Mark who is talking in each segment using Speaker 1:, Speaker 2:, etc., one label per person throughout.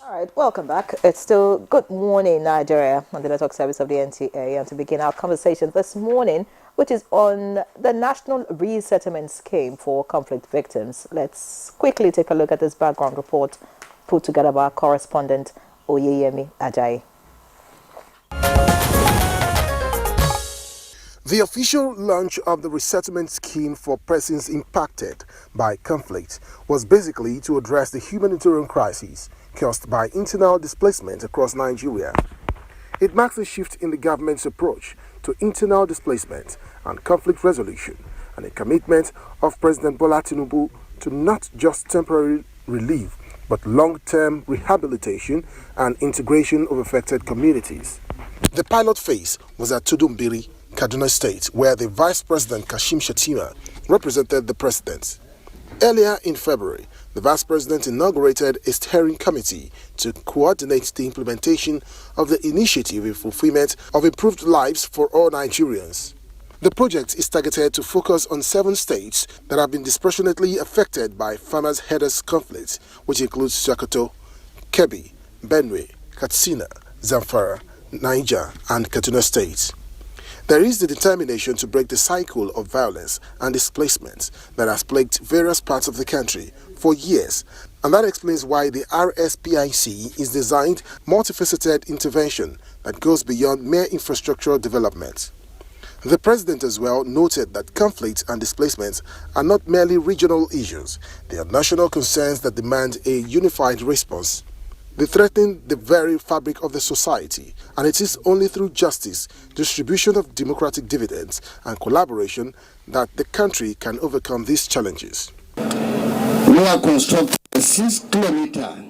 Speaker 1: All right, welcome back. It's still Good Morning Nigeria on the network service of the NTA, and to begin our conversation this morning, which is on the National Resettlement Scheme for conflict victims. Let's quickly take a look at this background report put together by our correspondent Oyeyemi Ajayi.
Speaker 2: The official launch of the resettlement scheme for persons impacted by conflict was basically to address the humanitarian crisis caused by internal displacement across Nigeria. It marks a shift in the government's approach to internal displacement and conflict resolution, and a commitment of President Bola Tinubu to not just temporary relief but long-term rehabilitation and integration of affected communities. The pilot phase was at Tudumbiri, Kaduna State, where the Vice President Kashim Shettima represented the President. Earlier in February, the Vice President inaugurated a steering committee to coordinate the implementation of the initiative in fulfillment of improved lives for all Nigerians. The project is targeted to focus on 7 states that have been disproportionately affected by farmers' herders conflicts, which includes Sokoto, Kebbi, Benue, Katsina, Zamfara, Niger, and Kaduna states. There is the determination to break the cycle of violence and displacement that has plagued various parts of the country for years, and that explains why the RSPIC is designed multifaceted intervention that goes beyond mere infrastructural development. The President as well noted that conflicts and displacements are not merely regional issues, they are national concerns that demand a unified response. They threaten the very fabric of the society, and it is only through justice, distribution of democratic dividends, and collaboration that the country can overcome these challenges.
Speaker 3: We are constructing a 6-kilometer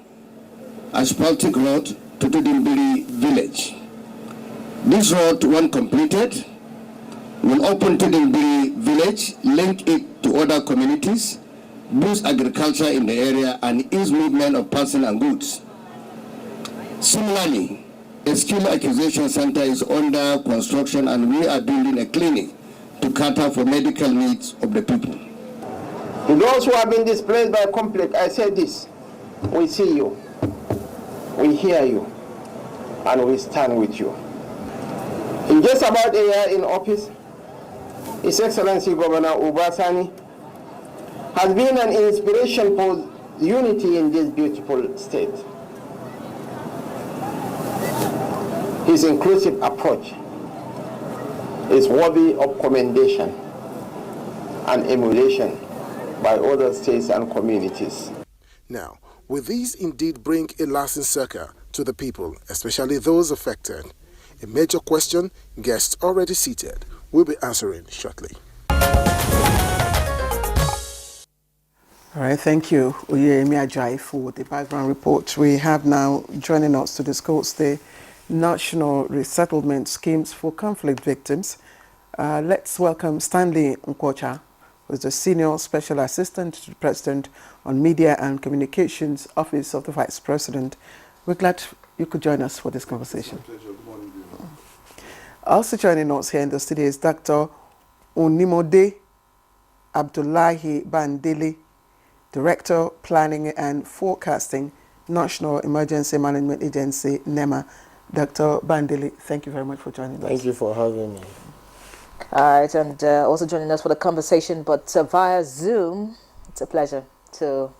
Speaker 3: asphaltic road to Tudimbiri village. This road, when completed, will open Tudimbiri village, link it to other communities, boost agriculture in the area, and ease movement of persons and goods. Similarly, a skill acquisition center is under construction, and we are building a clinic to cater for medical needs of the people.
Speaker 4: To those who have been displaced by conflict, I say this: we see you, we hear you, and we stand with you. In just about a year in office, His Excellency Governor Ubasani has been an inspiration for unity in this beautiful state. His inclusive approach is worthy of commendation and emulation by other states and communities.
Speaker 2: Now, will these indeed bring a lasting succor to the people, especially those affected? A major question guests already seated will be answering shortly.
Speaker 5: All right, thank you, Oyeyemi Ajayi, for the background report. We have now joining us to discuss the National Resettlement Schemes for Conflict Victims. Let's welcome Stanley Nkwocha, who is the Senior Special Assistant to the President on Media and Communications, Office of the Vice President. We're glad you could join us for this conversation.
Speaker 2: It's a pleasure. Good morning, everyone.
Speaker 5: Also joining us here in the studio is Dr. Onimode Abdullahi Bandele, Director, Planning and Forecasting, National Emergency Management Agency, NEMA. Dr. Bandele, thank you very much for joining us.
Speaker 6: Thank you for having me.
Speaker 1: All right, and also joining us for the conversation, but via Zoom, it's a pleasure to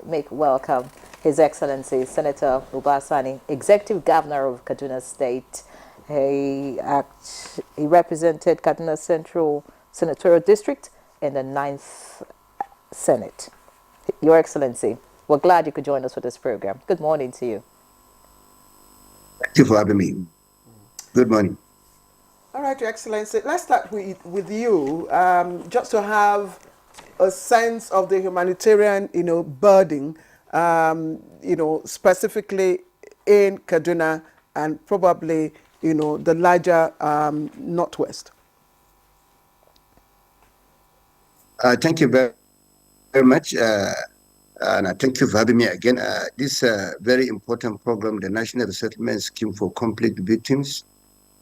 Speaker 1: make welcome His Excellency Senator Ubasani, Executive Governor of Kaduna State. He represented Kaduna Central Senatorial District in the 9th Senate. Your Excellency, we're glad you could join us for this program. Good morning to you.
Speaker 3: Thank you for having me. Good morning.
Speaker 5: All right, Your Excellency, let's start with you, just to have a sense of the humanitarian, burden, specifically in Kaduna and probably, the larger Northwest.
Speaker 3: Thank you very much. And thank you for having me again. This very important program, the National Resettlement Scheme for Conflict Victims,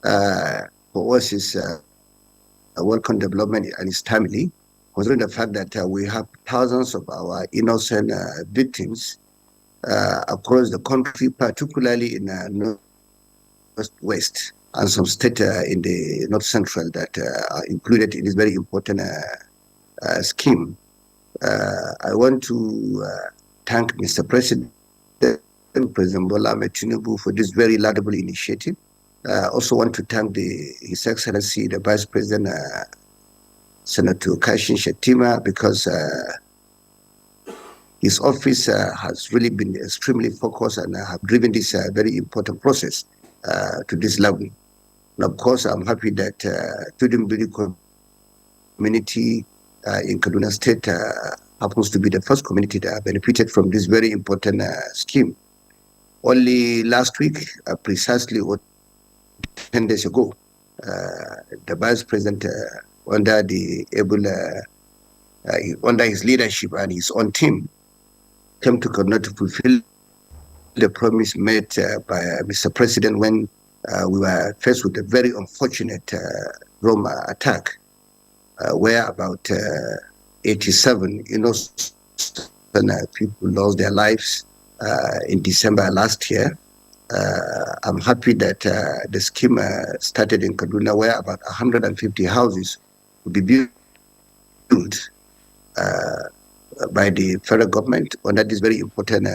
Speaker 3: for us is a welcome development, and it's timely, considering the fact that we have thousands of our innocent victims across the country, particularly in Northwest and some state in the North Central that are included in this very important scheme. I want to thank Mr. President, President Bola Ahmed Tinubu, for this very laudable initiative. I also want to thank His Excellency, the Vice President, Senator Kashin Shettima, because his office has really been extremely focused and have driven this very important process to this level. And of course, I'm happy that Tudunbiri community in Kaduna State happens to be the first community that benefited from this very important scheme. Only last week, precisely 10 days ago, the Vice President, under the under his leadership and his own team, came to Kaduna to fulfill the promise made by Mr. President when we were faced with a very unfortunate drone attack, where about 87 innocent people lost their lives in December last year. I'm happy that the scheme started in Kaduna, where about 150 houses will be built by the federal government under this very important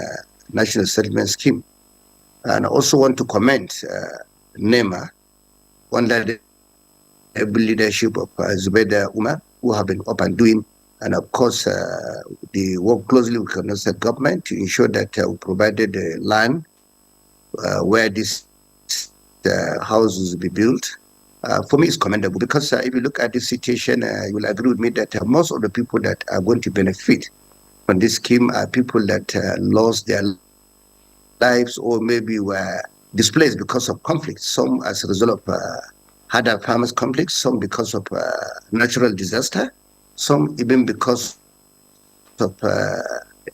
Speaker 3: national settlement scheme. And I also want to commend NEMA under the able leadership of Zubaida Umar, who have been up and doing, and of course they work closely with the state government to ensure that we provided the land where these houses will be built. For me, it's commendable because if you look at the situation, you will agree with me that most of the people that are going to benefit from this scheme are people that lost their lives or maybe were displaced because of conflict, some as a result of had a farmers' conflict, some because of natural disaster, some even because of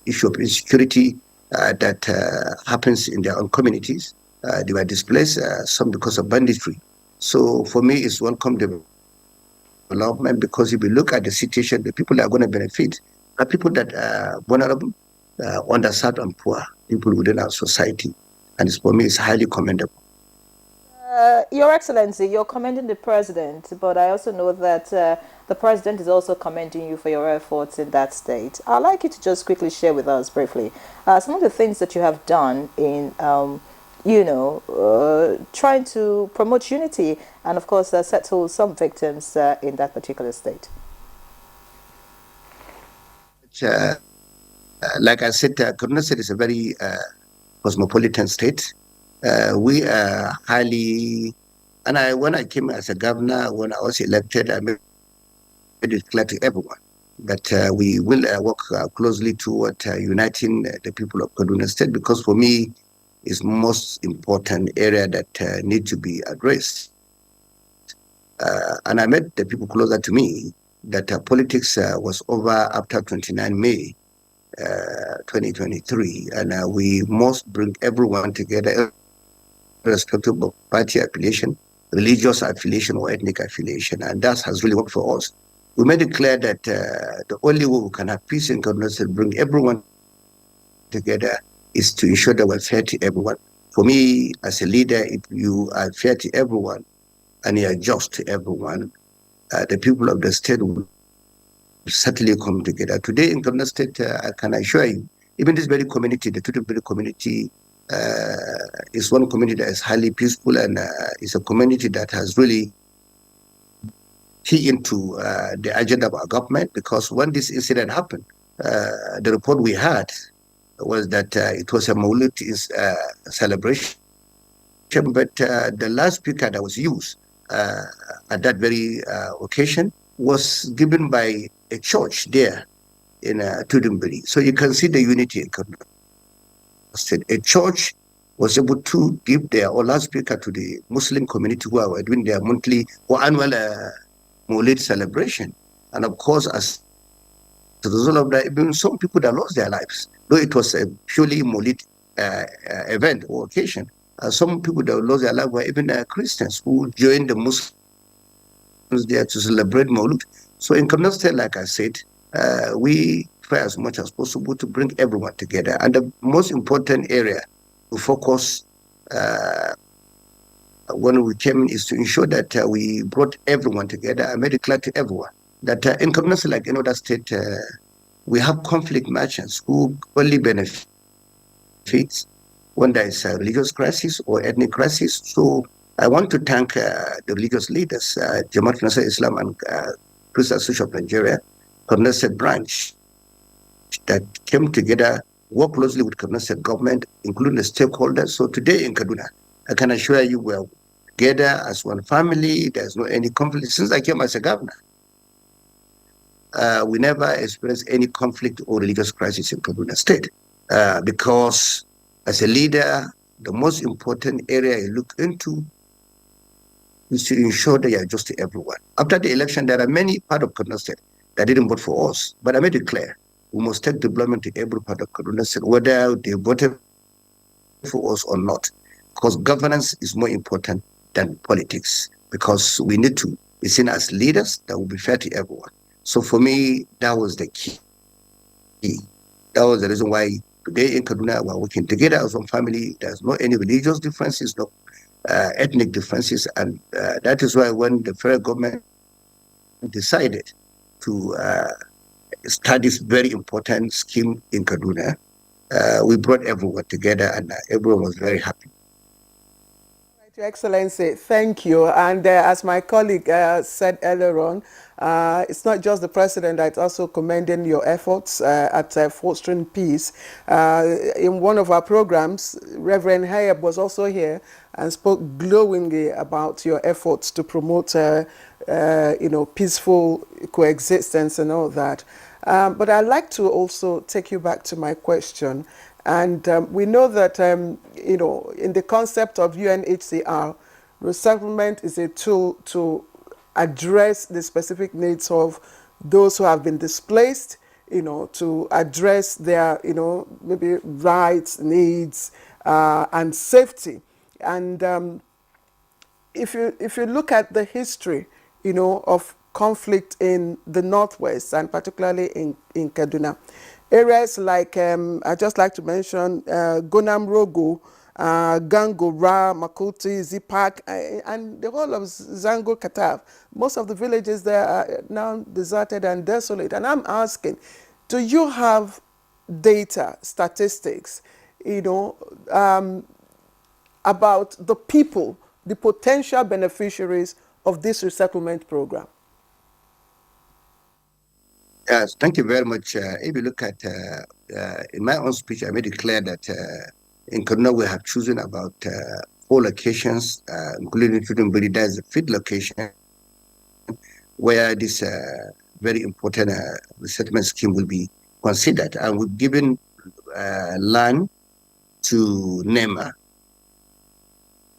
Speaker 3: issue of insecurity that happens in their own communities. They were displaced, some because of banditry. So for me, it's welcome development because if you look at the situation, the people that are going to benefit are people that are vulnerable, underserved and poor, people within our society. And for me, it's highly commendable.
Speaker 1: Your Excellency, you're commending the President, but I also know that the President is also commending you for your efforts in that state. I'd like you to just quickly share with us briefly some of the things that you have done in trying to promote unity and, of course, settle some victims in that particular state.
Speaker 3: Like I said, Kaduna State is a very cosmopolitan state. We are highly, and when I came as a governor, when I was elected, I made it clear to everyone that we will work closely toward uniting the people of Kaduna State, because for me, it's most important area that need to be addressed. And I made the people closer to me that politics was over after 29 May 2023, and we must bring everyone together, irrespective of party affiliation, religious affiliation, or ethnic affiliation, and that has really worked for us. We made it clear that the only way we can have peace in Kaduna State, bring everyone together, is to ensure that we're fair to everyone. For me, as a leader, if you are fair to everyone and you are just to everyone, the people of the state will certainly come together. Today in Kaduna State, I can assure you, even this very community, the Tudunbiri community, is one community that is highly peaceful, and is a community that has really key into the agenda of our government, because when this incident happened, the report we had was that it was a Maulid celebration, but the last speaker that was used at that very occasion was given by a church there in Tudunbiri. So you can see the unity in Kaduna State. A church was able to give their last speaker to the Muslim community who are doing their monthly or annual Maulid celebration. And of course, as a result of that, even some people that lost their lives, though it was a purely Maulid event or occasion, some people that lost their lives were even Christians who joined the Muslims there to celebrate Maulud. So in Kaduna State, like I said, we try as much as possible to bring everyone together. And the most important area to focus when we came in is to ensure that we brought everyone together and made it clear to everyone that in communities like any other state, we have conflict merchants who only benefit when there is a religious crisis or ethnic crisis. So I want to thank the religious leaders, Jamaat Nasser Islam and Christian Association of Nigeria, Communist branch, that came together, worked closely with Communist government, including the stakeholders. So today in Kaduna, I can assure you we're together as one family. There's no any conflict. Since I came as a governor, we never experienced any conflict or religious crisis in Kaduna State. Because as a leader, the most important area you look into is to ensure that you are just to everyone. After the election, there are many parts of Kaduna State that didn't vote for us, but I made it clear we must take development to every part of Kaduna State, whether they voted for us or not, because governance is more important than politics, because we need to be seen as leaders that will be fair to everyone. So for me, that was the key. That was the reason why today in Kaduna we're working together as one family. There's no any religious differences, no ethnic differences, and that is why when the federal government decided to start this very important scheme in Kaduna, we brought everyone together, and everyone was very happy.
Speaker 5: Your Excellency, thank you. And as my colleague said earlier on, it's not just the president that's also commending your efforts at fostering peace. In one of our programs, Reverend Hayab was also here and spoke glowingly about your efforts to promote peaceful coexistence and all that. But I'd like to also take you back to my question. And we know that, in the concept of UNHCR, resettlement is a tool to address the specific needs of those who have been displaced, to address their, maybe rights, needs, and safety. And if you look at the history, of conflict in the Northwest, and particularly in Kaduna, areas like, I'd just like to mention Gonam Rogo, Gangora, Makuti, Zipak, and the whole of Zango Katav. Most of the villages there are now deserted and desolate. And I'm asking, do you have data, statistics, about the people, the potential beneficiaries of this resettlement program?
Speaker 3: Yes, thank you very much. If you look at, in my own speech, I made it clear that in Kaduna we have chosen about 4 locations, including Chudunburi, that is a feed location, where this very important resettlement scheme will be considered. And we've given land to NEMA.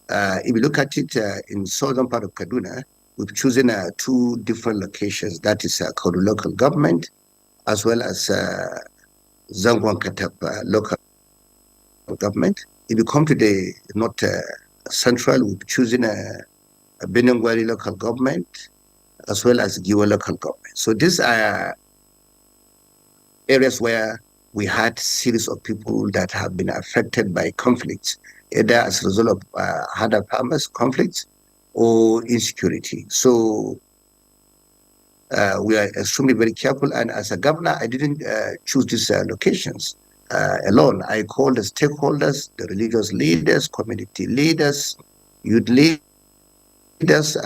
Speaker 3: If you look at it in southern part of Kaduna, we've chosen 2 different locations. That is Kaudu local government, as well as Zangwan Katap local government. If you come to the north central, we've chosen Benengwari local government, as well as Giwa local government. So these are areas where we had series of people that have been affected by conflicts, either as a result of harder farmers conflicts or insecurity. So we are extremely very careful. And as a governor, I didn't choose these locations alone. I called the stakeholders, the religious leaders, community leaders, youth leaders,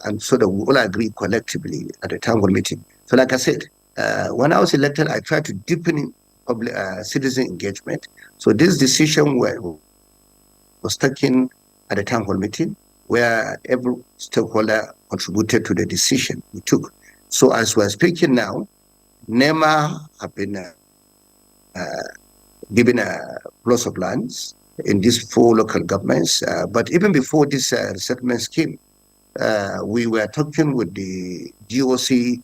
Speaker 3: and so that we all agree collectively at the town hall meeting. So like I said, when I was elected, I tried to deepen public citizen engagement. So this decision was taken at the town hall meeting, where every stakeholder contributed to the decision we took. So as we're speaking now, NEMA have been given a plot of lands in these 4 local governments. But even before this resettlement scheme, we were talking with the GOC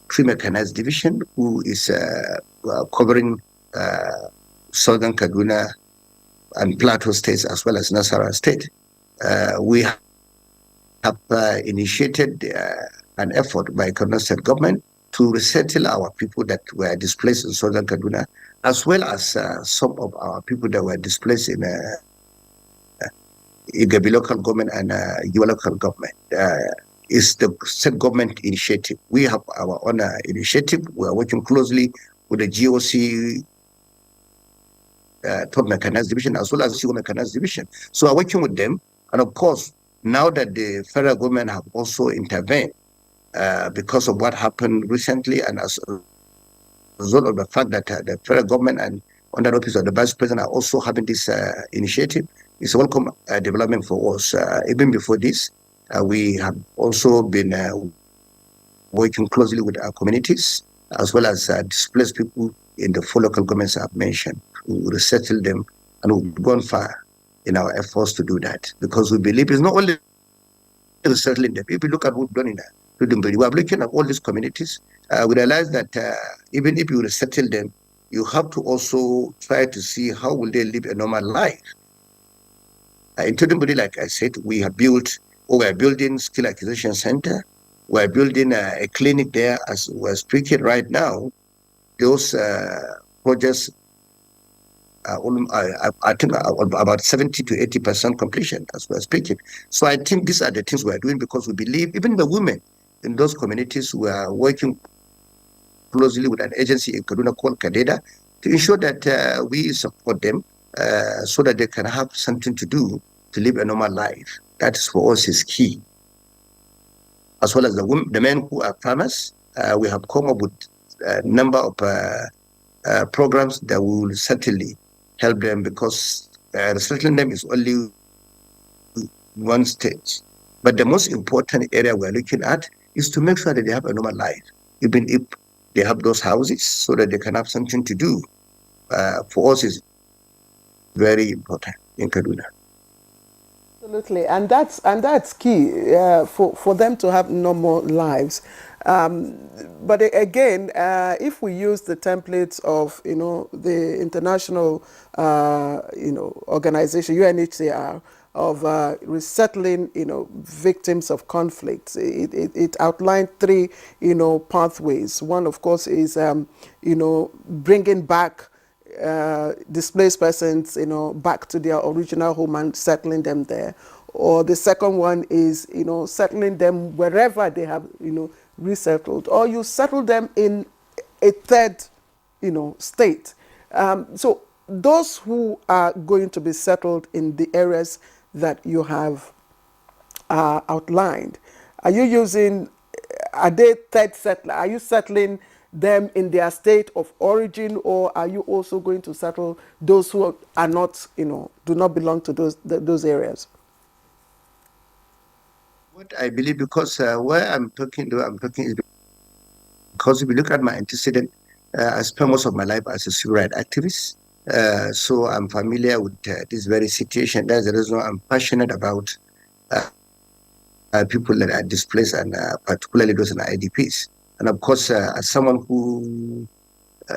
Speaker 3: pre-mechanized division, who is covering southern Kaduna and Plateau states, as well as Nasarawa state. We have initiated an effort by Kaduna state government to resettle our people that were displaced in southern Kaduna, as well as some of our people that were displaced in Igabi local government and your local government. Is the state government initiative. We have our own initiative. We are working closely with the GOC top mechanized division as well as the mechanized division. So we're working with them. And of course, now that the federal government have also intervened because of what happened recently, and as a result of the fact that the federal government and under the office of the vice president are also having this initiative, it's a welcome development for us. Even before this, we have also been working closely with our communities as well as displaced people in the 4 local governments I've mentioned. We resettle them, and we've gone far in our efforts to do that, because we believe it's not only resettling them. If you look at what we've done in we are looking at all these communities. We realize that even if you resettle them, you have to also try to see how will they live a normal life. In Tudunburi, like I said, we are building skill acquisition center. We're building a clinic there as we're speaking right now. Those projects I think about 70 to 80% completion as we're speaking. So I think these are the things we're doing, because we believe even the women in those communities, we are working closely with an agency in Kaduna called Kadeda to ensure that we support them so that they can have something to do to live a normal life. That is for us is key. As well as the men who are farmers, we have come up with a number of programs that will certainly help them, because resettling them is only one stage. But the most important area we're looking at is to make sure that they have a normal life, even if they have those houses, so that they can have something to do. For us is very important in Kaduna.
Speaker 5: Absolutely, and that's key for them to have normal lives. But again, if we use the templates of the international organization UNHCR of resettling victims of conflict, it outlined 3 pathways. One, of course, is bringing back displaced persons, back to their original home and settling them there. Or the second one is, settling them wherever they have, resettled. Or you settle them in a third, state. So those who are going to be settled in the areas that you have outlined, are they third settler? Are you settling them in their state of origin, or are you also going to settle those who are not, do not belong to those areas?
Speaker 3: What I believe, because where I'm talking is because if you look at my antecedent, I spent most of my life as a civil rights activist. So I'm familiar with this very situation. That's the reason I'm passionate about people that are displaced, and particularly those in IDPs. And of course, as someone who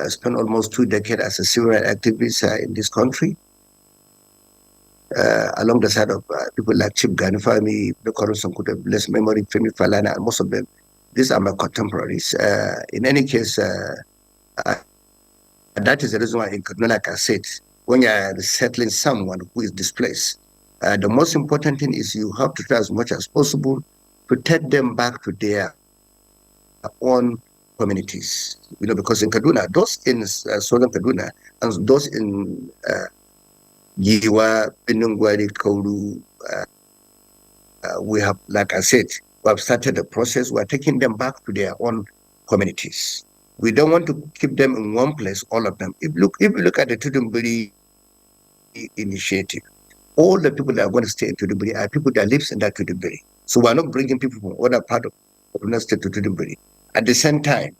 Speaker 3: spent almost 2 decades as a civil rights activist in this country, along the side of people like Chief Ganifami, Dokoro Sankuta, blessed memory, Femi Falana, and most of them, these are my contemporaries. In any case, that is the reason why in Kaduna, like I said, when you're resettling someone who is displaced, the most important thing is you have to try as much as possible to take them back to their own communities. Because in Kaduna, those in southern Kaduna and those in Giwa, Benungwari, Kauru, we have, like I said, we have started the process. We are taking them back to their own communities. We don't want to keep them in one place, all of them. If you look at the Tudunburi initiative, all the people that are going to stay in Tudunburi are people that live in that Tudunburi. So we're not bringing people from other part of the state to Tudunburi. At the same time,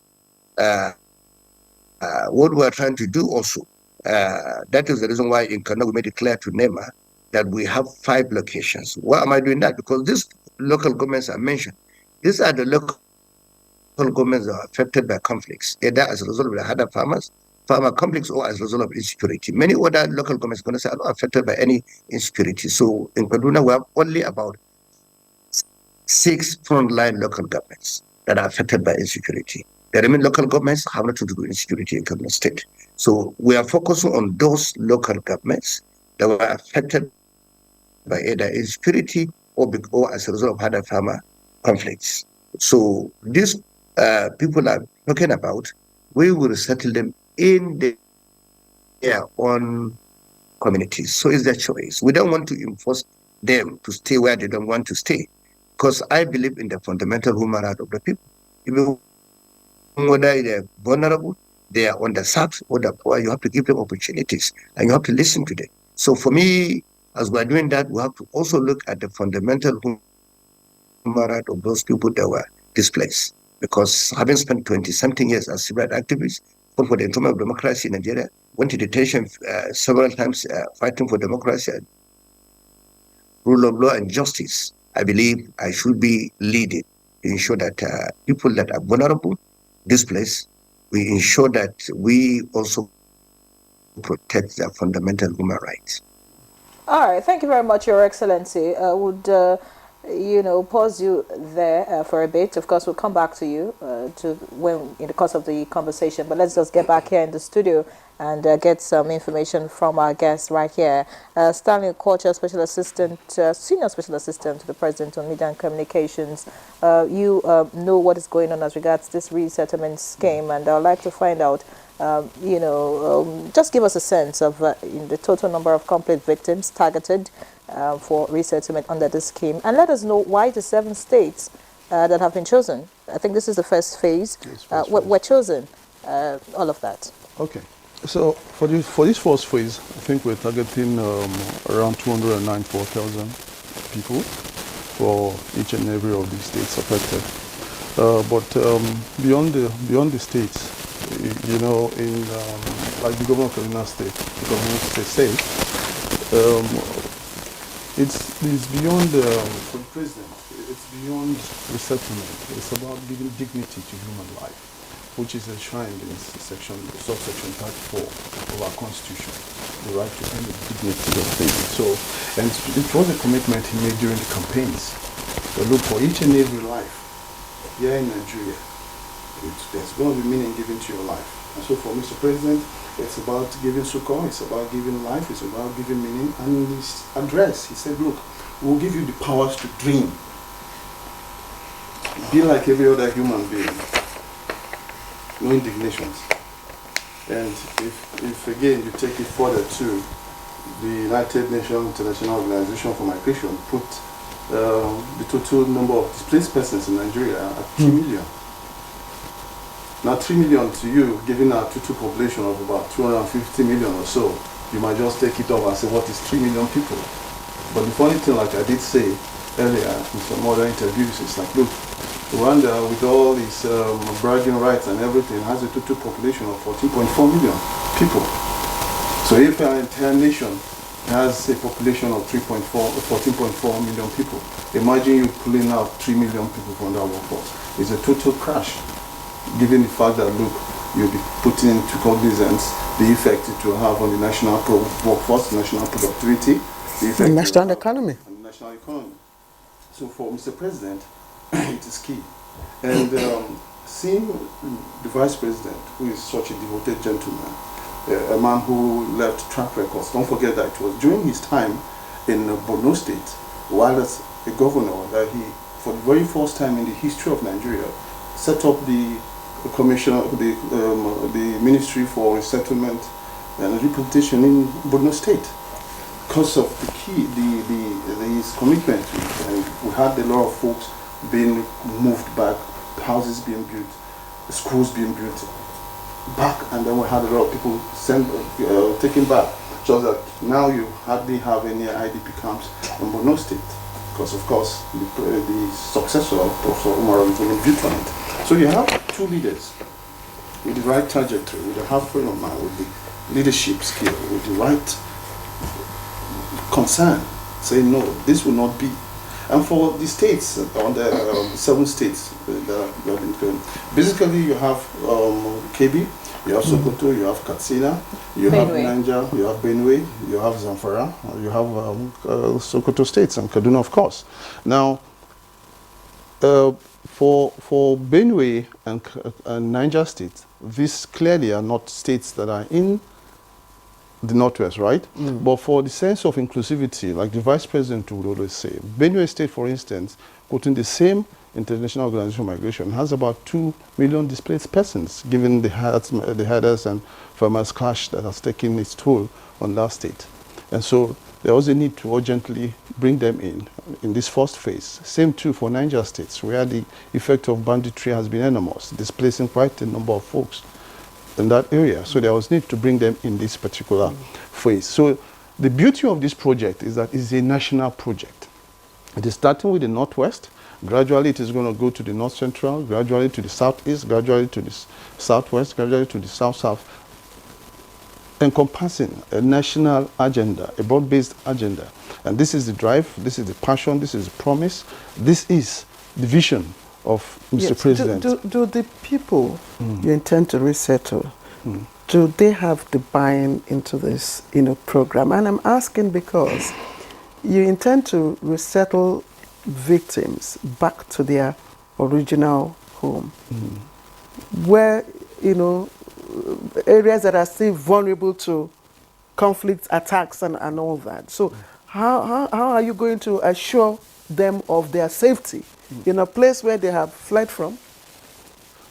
Speaker 3: what we're trying to do also, that is the reason why in Kaduna we made it clear to NEMA that we have 5 locations. Why am I doing that? Because these local governments I mentioned, these are the local governments that are affected by conflicts, either as a result of the harder farmer conflicts, or as a result of insecurity. Many other local governments are going to say are not affected by any insecurity. So in Kaduna, we have only about 6 frontline local governments that are affected by insecurity. The remaining local governments have nothing to do in security in Kaduna State. So we are focusing on those local governments that were affected by either insecurity or as a result of other farmer conflicts. So these people are talking about, we will settle them in their own communities. So it's their choice. We don't want to enforce them to stay where they don't want to stay, because I believe in the fundamental human right of the people. Even whether they're vulnerable, they are underserved, or the poor, you have to give them opportunities and you have to listen to them. So for me, as we're doing that, we have to also look at the fundamental human right of those people that were displaced. Because having spent 20-something years as civil rights activist, fought for the internal democracy in Nigeria, went to detention several times fighting for democracy, rule of law and justice, I believe I should be leading to ensure that people that are vulnerable, displaced, we ensure that we also protect their fundamental human rights.
Speaker 1: All right, thank you very much, Your Excellency. I would, pause you there for a bit. Of course, we'll come back to you in the course of the conversation. But let's just get back here in the studio and get some information from our guest right here. Stanley Okocha, Special Assistant, Senior Special Assistant to the President on Media and Communications. You know what is going on as regards this resettlement scheme, and I would like to find out, just give us a sense of the total number of conflict victims targeted for resettlement under this scheme, and let us know why the 7 states that have been chosen. I think this is the first phase. Were chosen. All of that.
Speaker 6: Okay. So for this first phase, I think we're targeting around 294,000 people for each and every of these states affected. But beyond the states, in like the governor of Kaduna State, it's beyond for the president. It's beyond resettlement. It's about giving dignity to human life, which is enshrined in subsection 34 of our Constitution, the right to end the dignity of baby. So, and it was a commitment he made during the campaigns. So look, for each and every life here in Nigeria, there's going to be meaning given to your life. And so for Mr. President, it's about giving succor, it's about giving life, it's about giving meaning. And in his address, he said, look, we'll give you the powers to dream. Be like every other human being. No indignations. And if again you take it further to the United Nations International Organization for Migration, put the total number of displaced persons in Nigeria at 3 million. Now 3 million to you, given our total population of about 250 million or so, you might just take it off and say, what is 3 million people? But the funny thing, like I did say earlier in some other interviews, is like, look, Rwanda, with all its bragging rights and everything, has a total population of 14.4 million people. So if our entire nation has a population of 14.4 million people, imagine you pulling out 3 million people from that workforce. It's a total crash, given the fact that, look, you'll be putting into cognizance the effect it will have on the national workforce, national productivity, the effect
Speaker 5: and national economy.
Speaker 6: on the national economy. So for Mr. President, it is key. And seeing the Vice President, who is such a devoted gentleman, a man who left track records, don't forget that it was during his time in Borno State, while as a governor, that he, for the very first time in the history of Nigeria, set up the commission, the Ministry for Resettlement and Rehabilitation in Borno State. Because of the key, his commitment, and we had a lot of folks being moved back, houses being built, schools being built back, and then we had a lot of people taken back. So that now you hardly have any IDP camps in Borno State, because of course the successor of Professor Umar is going to build on it. So you have two leaders with the right trajectory, with the half frame of mind, with the leadership skill, with the right concern, saying no, this will not be. And for the states, on the 7 states, basically you have Kebbi, you have Sokoto, you have Katsina, you have Niger, you have Benue, you have Zamfara, you have Sokoto states and Kaduna, of course. Now, For Benue and Niger State, these clearly are not states that are in the Northwest, right? But for the sense of inclusivity, like the Vice President would always say, Benue State, for instance, quoting the same International Organization for Migration, has about 2 million displaced persons, given the herders and farmers clash that has taken its toll on that state. And so there was a need to urgently bring them in this first phase. Same too for Niger states, where the effect of banditry has been enormous, displacing quite a number of folks in that area. So there was need to bring them in this particular phase. So the beauty of this project is that it's a national project. It is starting with the Northwest. Gradually it is going to go to the North Central, gradually to the Southeast, gradually to the Southwest, gradually to the South-South, encompassing a national agenda, a broad-based agenda. And this is the drive, this is the passion, this is the promise, this is the vision of Mr. President.
Speaker 5: Do the people you intend to resettle, do they have the buy-in into this program? And I'm asking because you intend to resettle victims back to their original home, where, areas that are still vulnerable to conflict, attacks, and all that. So how are you going to assure them of their safety in a place where they have fled from?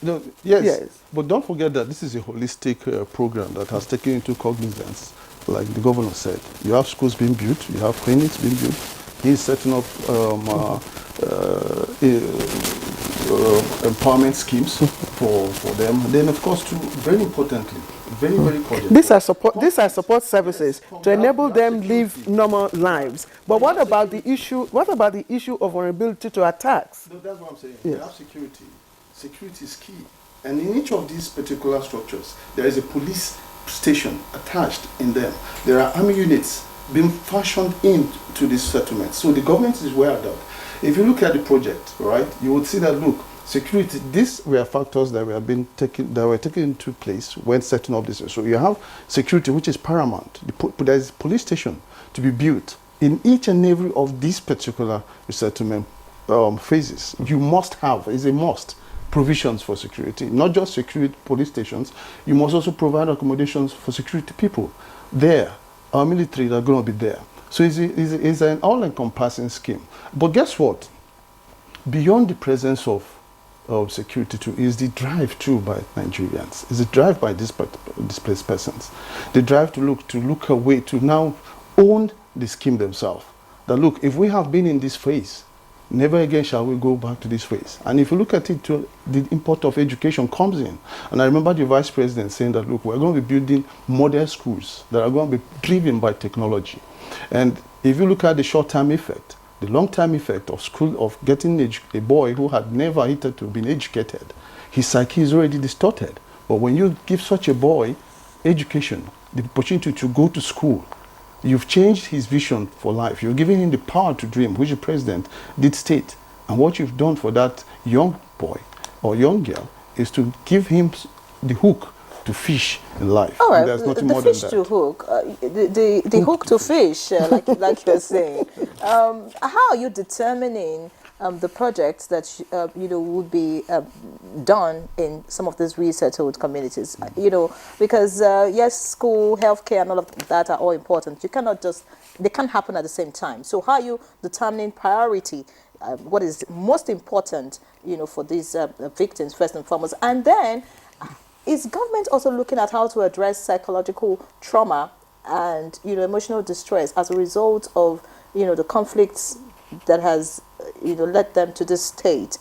Speaker 6: No, yes, but don't forget that this is a holistic program that has taken into cognizance, like the governor said, you have schools being built, you have clinics being built, he's setting up empowerment schemes for them. And then, of course, too, very importantly, very cogent.
Speaker 5: These are support services to enable them live normal lives. But what about the issue? What about the issue of vulnerability to attacks?
Speaker 6: No, that's what I'm saying.
Speaker 5: Yes.
Speaker 6: We have security. Security is key, and in each of these particular structures, there is a police station attached in them. There are army units being fashioned into this settlement. So the government is aware of that. If you look at the project, right, you would see that, look, security, these were factors that were taken into place when setting up this. So you have security, which is paramount. There is a police station to be built in each and every of these particular resettlement phases. You must have, it's a must, provisions for security. Not just security police stations, you must also provide accommodations for security people there. Our military are going to be there. So it's an all-encompassing scheme. But guess what? Beyond the presence of security too is the drive too by Nigerians. Is the drive by displaced persons. The drive to look away, to now own the scheme themselves. That look, if we have been in this phase, never again shall we go back to this phase. And if you look at it, too, the import of education comes in. And I remember the Vice President saying that, look, we're going to be building model schools that are going to be driven by technology. And if you look at the short-term effect, the long-term effect of getting a boy who had never hitherto been educated, his psyche is already distorted. But when you give such a boy education, the opportunity to go to school, you've changed his vision for life. You're giving him the power to dream, which the president did state. And what you've done for that young boy or young girl is to give him the hook to fish in life.
Speaker 1: All right,
Speaker 6: there's nothing more than that.
Speaker 1: The fish to hook, the hook to fish, like you're saying. How are you determining the projects that would be done in some of these resettled communities? Because yes, school, healthcare, and all of that are all important. You cannot they can't happen at the same time. So how are you determining priority? What is most important, for these victims first and foremost, and then is government also looking at how to address psychological trauma and emotional distress as a result of the conflicts that has led them to this state?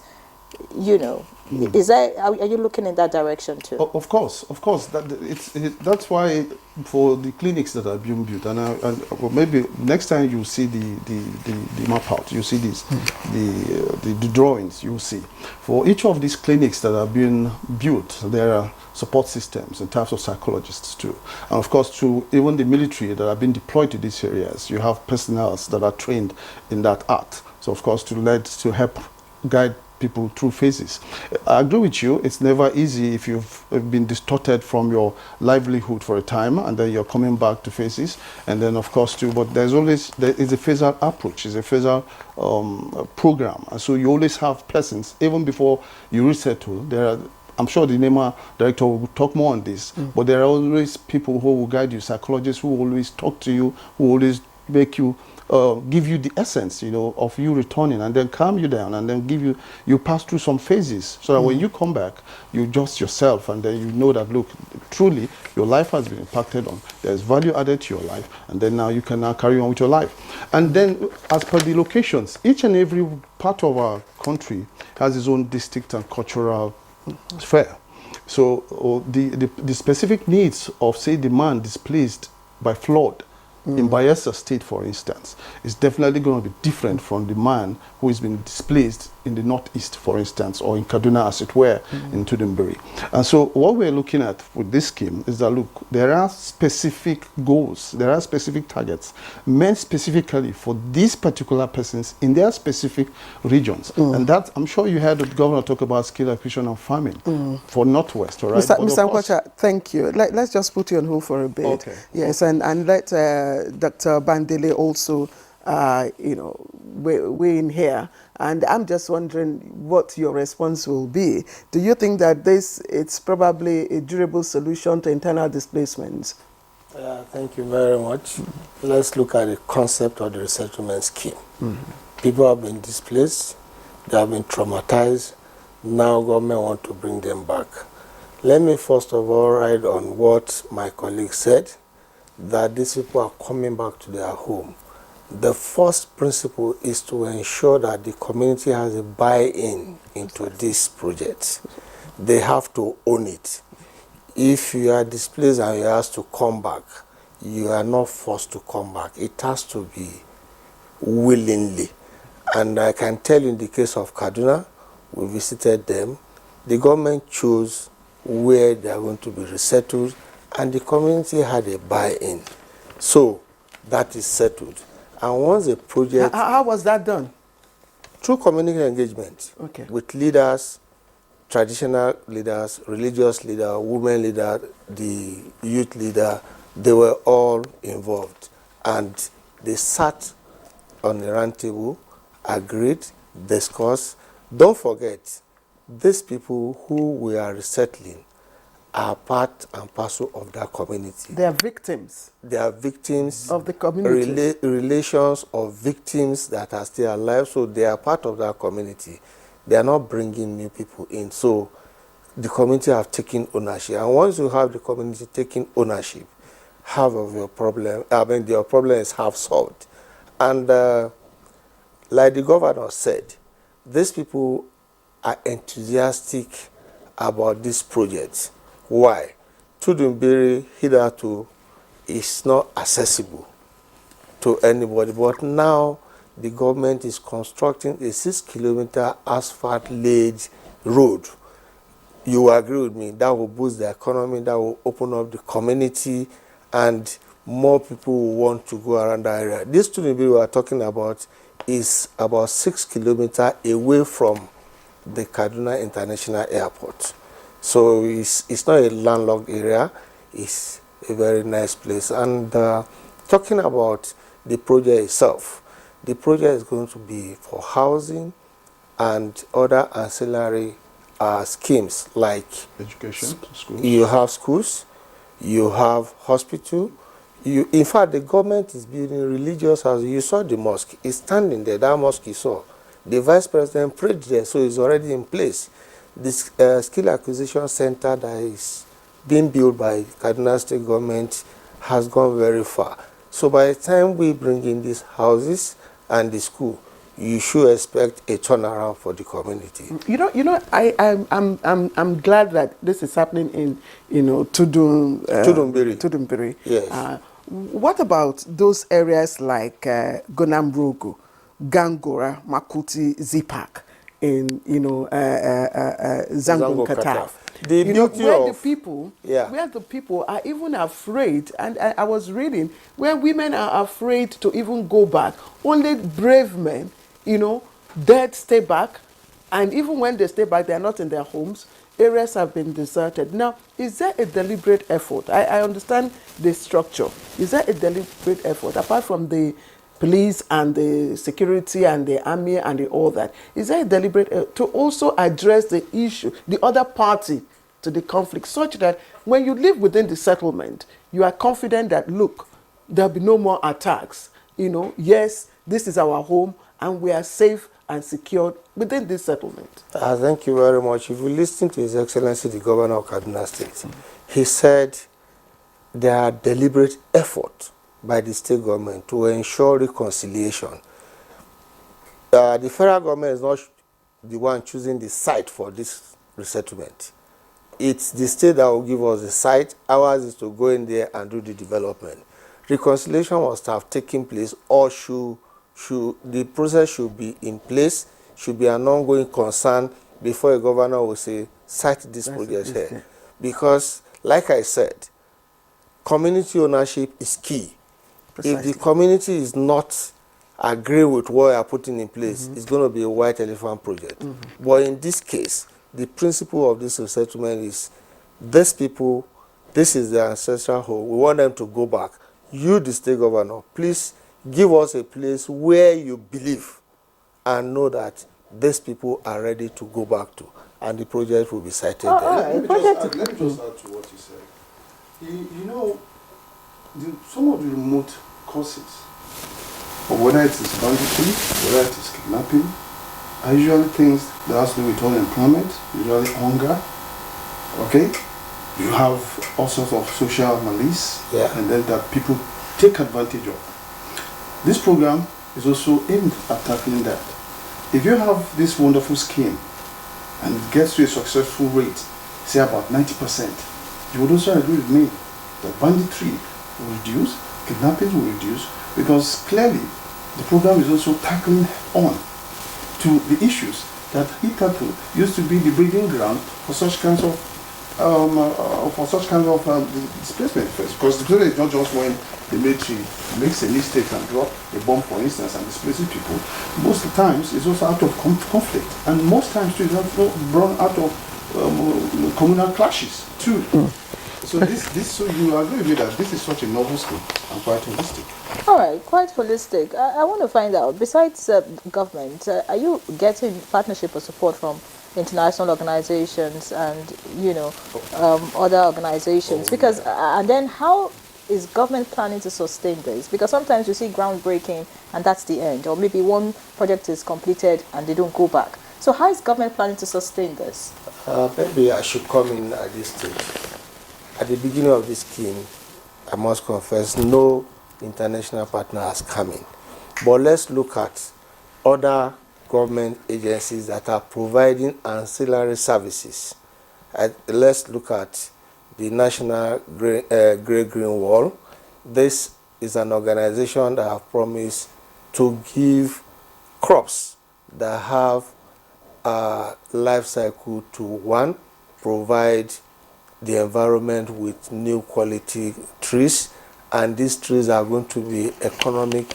Speaker 1: Is that, are you looking in that direction too?
Speaker 6: Of course. That's why for the clinics that are being built, and well, maybe next time you see the map out, you see this, the drawings. You will see for each of these clinics that are being built, there are support systems in terms of psychologists too, and of course to even the military that have been deployed to these areas. You have personnel that are trained in that art. So of course to help guide people through phases. I agree with you. It's never easy if you've been distorted from your livelihood for a time, and then you're coming back to phases, and then of course too. But there is a phasal approach. It's a phasal program, and so you always have persons even before you resettle. I'm sure the NEMA director will talk more on this, but there are always people who will guide you, psychologists who will always talk to you, who will always make you, give you the essence, of you returning, and then calm you down, and then you pass through some phases, so that when you come back, you adjust yourself, and then you know that, look, truly, your life has been impacted on. There's value added to your life, and then now you can now carry on with your life. And then, as per the locations, each and every part of our country has its own distinct and cultural sphere. So the specific needs of, say, the man displaced by flood in Bayelsa State, for instance, is definitely going to be different from the man who has been displaced in the northeast, for instance, or in Kaduna, as it were, in Tudunbiri. And so what we're looking at with this scheme is that, look, there are specific goals, there are specific targets meant specifically for these particular persons in their specific regions. And that, I'm sure you heard the governor talk about skill acquisition and farming for Northwest, all right?
Speaker 5: Mr. Nkwacha, thank you. Let's just put you on hold for a bit.
Speaker 6: Okay.
Speaker 5: Yes, and let Dr. Bandele also, weigh in here. And I'm just wondering what your response will be. Do you think that it's probably a durable solution to internal displacement?
Speaker 7: Thank you very much. Let's look at the concept of the resettlement scheme. People have been displaced, they have been traumatized, now government want to bring them back. Let me first of all ride on what my colleague said, that these people are coming back to their home. The first principle is to ensure that the community has a buy-in into this project. They have to own it. If you are displaced and you are asked to come back, you are not forced to come back. It has to be willingly. And I can tell you in the case of Kaduna, we visited them. The government chose where they are going to be resettled, and the community had a buy-in. So that is settled. And once the project...
Speaker 5: How was that done?
Speaker 7: Through community engagement.
Speaker 5: Okay.
Speaker 7: With leaders, traditional leaders, religious leader, women leader, the youth leader, they were all involved. And they sat on a round table, agreed, discussed. Don't forget, these people who we are resettling are part and parcel of that community.
Speaker 5: They are victims.
Speaker 7: They are victims
Speaker 5: of the community.
Speaker 7: Relations of victims that are still alive, so they are part of that community. They are not bringing new people in. So the community have taken ownership. And once you have the community taking ownership, half of your problem, your problem is half solved. And like the governor said, these people are enthusiastic about this project. Why? Tudunbiri hitherto is not accessible to anybody, but now the government is constructing a 6-kilometer asphalt-laid road. You agree with me? That will boost the economy, that will open up the community, and more people will want to go around that area. This Tudunbiri we are talking about is about 6 kilometers away from the Kaduna International Airport. So it's not a landlocked area, it's a very nice place. And talking about the project itself, the project is going to be for housing and other ancillary schemes like
Speaker 6: education, schools.
Speaker 7: You have schools, you have hospital. In fact, the government is building religious houses. You saw the mosque. It's standing there, that mosque you saw. The vice president prayed there, so it's already in place. This skill acquisition center that is being built by Kaduna State government has gone very far. So by the time we bring in these houses and the school, you should expect a turnaround for the community.
Speaker 5: I'm glad that this is happening in Tudunbiri.
Speaker 7: Yes.
Speaker 5: What about those areas like Gonamrogo, Gangora, Makuti, Zipak, in Zangon Kataf? Where the people are even afraid, and I was reading where women are afraid to even go back. Only brave men, dead stay back, And even when they stay back, they are not in their homes. Areas have been deserted. Now, is there a deliberate effort? I understand the structure. Is there a deliberate effort, apart from the police and the security and the army and all that? Is there a deliberate to also address the issue, the other party to the conflict, such that when you live within the settlement, you are confident that, look, there'll be no more attacks. Yes, this is our home and we are safe and secured within this settlement.
Speaker 7: Thank you very much. If you listen to His Excellency the Governor of Kaduna State, he said there are deliberate efforts by the state government to ensure reconciliation. The federal government is not the one choosing the site for this resettlement. It's the state that will give us the site. Ours is to go in there and do the development. Reconciliation must have taken place, or the process should be in place, should be an ongoing concern before a governor will say, cite this project here. Because, like I said, community ownership is key. Precisely. If the community is not agree with what we are putting in place, it's going to be a white elephant project. But in this case, the principle of this resettlement is, these people, this is their ancestral home. We want them to go back. You, the state governor, please give us a place where you believe and know that these people are ready to go back to, and the project will be cited there.
Speaker 6: Let me just add to what you said. You know, some of the remote causes, or whether it is banditry, whether it is kidnapping, are usually things that has to do with unemployment, usually hunger. Okay? You have all sorts of social malice, and then that people take advantage of. This program is also aimed at tackling that. If you have this wonderful scheme and it gets to a successful rate, say about 90%, you would also agree with me that banditry will reduce, kidnapping will reduce, because clearly the program is also tackling on to the issues that hitherto used to be the breeding ground for such kinds of displacement first. Because displacement is not just when the military makes a mistake and drop a bomb, for instance, and displaces people. Most of the times it's also out of conflict, and most times too it's also born out of communal clashes too. So you agree with me that this is such a novel scheme and quite holistic.
Speaker 1: All right, quite holistic. I want to find out, besides government, are you getting partnership or support from international organizations and other organizations? Because and then how is government planning to sustain this? Because sometimes you see groundbreaking and that's the end, or maybe one project is completed and they don't go back. So how is government planning to sustain this?
Speaker 7: Maybe I should come in at this stage. At the beginning of this scheme, I must confess, no international partner has come in. But let's look at other government agencies that are providing ancillary services. Let's look at the National Green Wall. This is an organization that have promised to give crops that have a life cycle to one, provide the environment with new quality trees, and these trees are going to be economic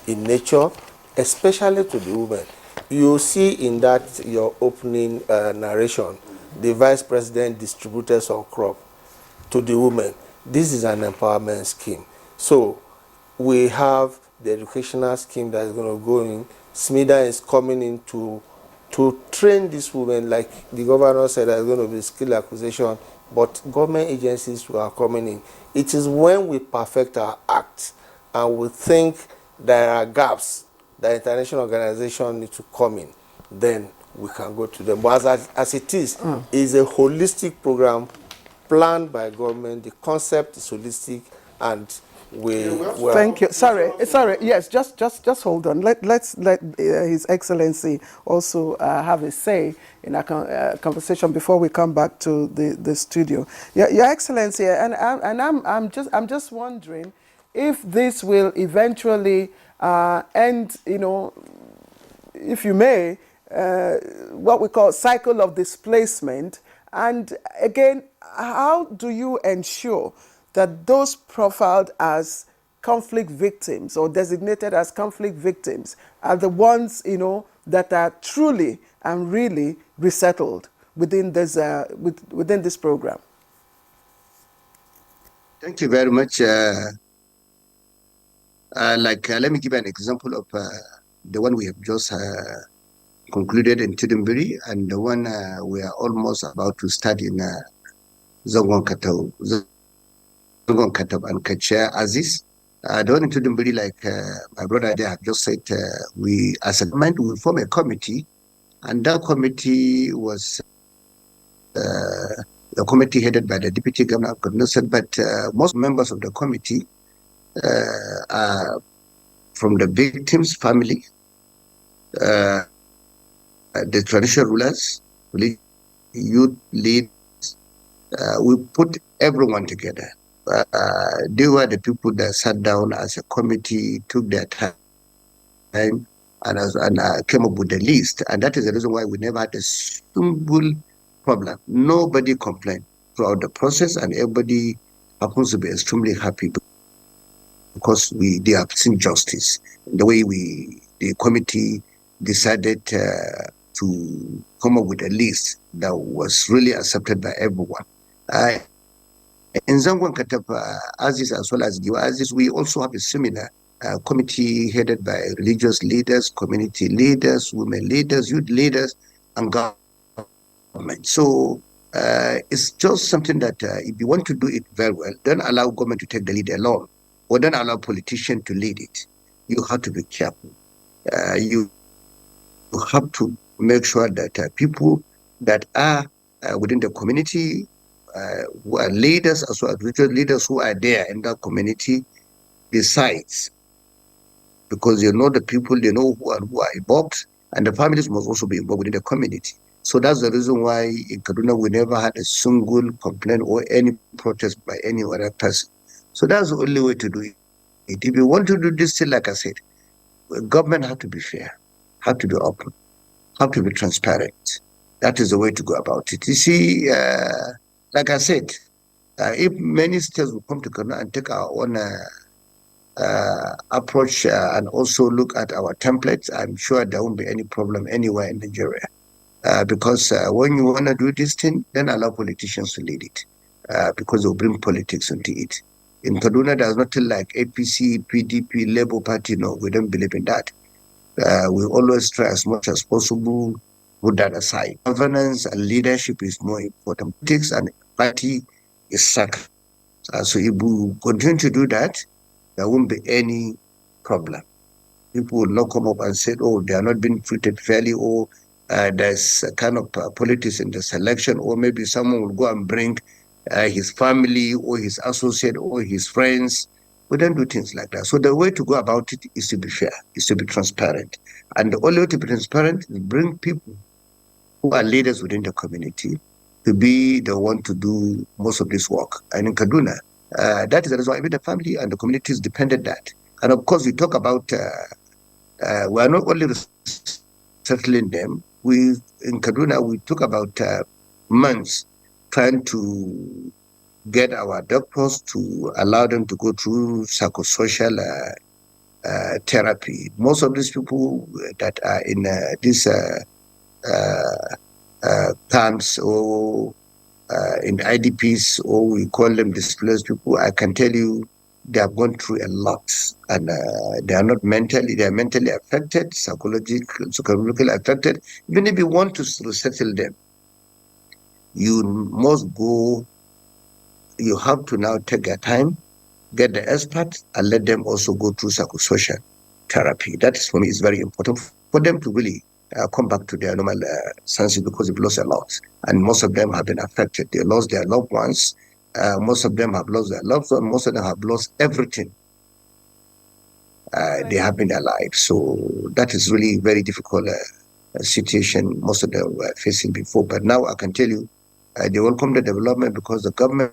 Speaker 7: in nature, especially to the women. You see in that your opening narration, the vice president distributed some crop to the women. This is an empowerment scheme. So we have the educational scheme that is going to go in. SMIDA is coming in to train these women, like the governor said, there's going to be skill acquisition, but government agencies who are coming in. It is when we perfect our act and we think there are gaps that international organizations need to come in, then we can go to them. But as it is a holistic program planned by government. The concept is holistic, and
Speaker 5: Thank you. Sorry. Yes, just hold on. Let's let His Excellency also have a say in our conversation before we come back to the studio. Your Excellency, and I'm just wondering if this will eventually end, if you may, what we call cycle of displacement. And again, how do you ensure that those profiled as conflict victims or designated as conflict victims are the ones, that are truly and really resettled within this within this program?
Speaker 3: Thank you very much. Let me give an example of the one we have just concluded in Tidumbury, and the one we are almost about to start in Zangon Katau and Kachia Aziz. The one in Tidumbury, like my brother there have just said, we as a government will form a committee, and that committee was a committee headed by the Deputy Governor of Kaduna State, but most members of the committee are from the victims' family, the traditional rulers, youth leaders. We put everyone together. They were the people that sat down as a committee, took their time, and came up with the list. And that is the reason why we never had a single problem. Nobody complained throughout the process, and everybody happens to be extremely happy because they have seen justice. The way the committee decided to come up with a list that was really accepted by everyone. In Zangon Katap, Aziz as well as Giwa Aziz, we also have a similar committee headed by religious leaders, community leaders, women leaders, youth leaders, and government. So it's just something that if you want to do it very well, don't allow government to take the lead alone, or don't allow politicians to lead it. You have to be careful. You have to make sure that people that are within the community, who are leaders, as well as religious leaders who are there in that community, decides, because they know the people, they know who are involved, and the families must also be involved within the community. So that's the reason why in Kaduna we never had a single complaint or any protest by any other person. So that's the only way to do it. If you want to do this thing, like I said, government have to be fair, have to be open, have to be transparent. That is the way to go about it. You see, like I said, if many states will come to Kaduna and take our own approach and also look at our templates, I'm sure there won't be any problem anywhere in Nigeria. Because when you want to do this thing, then allow politicians to lead it, because they'll bring politics into it. In Kaduna, there's nothing like APC, PDP, Labour Party. No, we don't believe in that. We always try as much as possible put that aside. Governance and leadership is more important. Politics and party is second. So if we continue to do that, there won't be any problem. People will not come up and say, oh, they are not being treated fairly, or there's a kind of politics in the selection, or maybe someone will go and bring his family or his associate or his friends. We don't do things like that. So the way to go about it is to be fair, is to be transparent. And the only way to be transparent is bring people who are leaders within the community to be the one to do most of this work. And in Kaduna, that is the reason why even the family and the communities depended that. And of course, we talk about, we are not only settling them. In Kaduna, we took about months trying to get our doctors to allow them to go through psychosocial therapy. Most of these people that are in these camps or in IDPs, or we call them displaced people, I can tell you they have gone through a lot, and they are not mentally, they are mentally affected, psychologically affected. Even if you want to resettle them, you must go, you have to now take your time, get the experts, and let them also go through psychosocial therapy. That is, for me, is very important for them to really come back to their normal senses, because they've lost a lot. And most of them have been affected. They lost their loved ones. Most of them have lost their loved ones. Most of them have lost everything they have been alive. So that is really very difficult situation most of them were facing before. But now I can tell you, they welcome the development because the government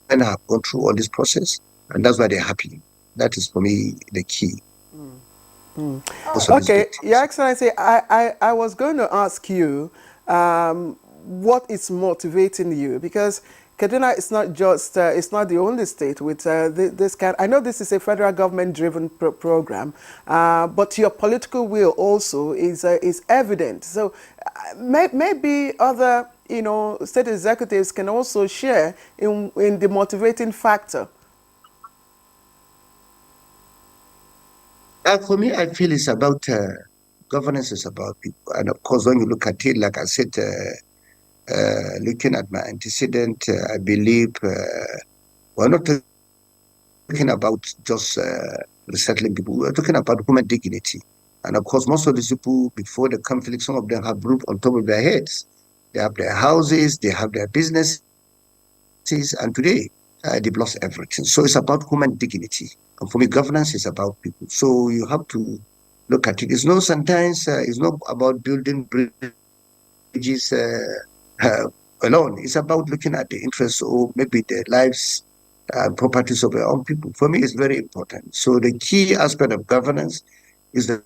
Speaker 3: have gone through all this process, and that's why they're happy. That is, for me, the key.
Speaker 5: Okay, Your Excellency, I was going to ask you what is motivating you, because Kaduna is not just, it's not the only state with this kind. I know this is a federal government-driven program, but your political will also is evident. So maybe other, state executives can also share in the motivating factor.
Speaker 8: For me, I feel it's about governance is about people. And of course, when you look at it, like I said, looking at my antecedent, I believe we're not talking about just resettling people. We're talking about human dignity. And of course, most of these people, before the conflict, some of them have roof on top of their heads. They have their houses, they have their businesses, and today they've lost everything. So it's about human dignity. And for me, governance is about people. So you have to look at it. It's not sometimes, it's not about building bridges alone. It's about looking at the interests or maybe the lives and properties of our own people. For me, it's very important. So the key aspect of governance is the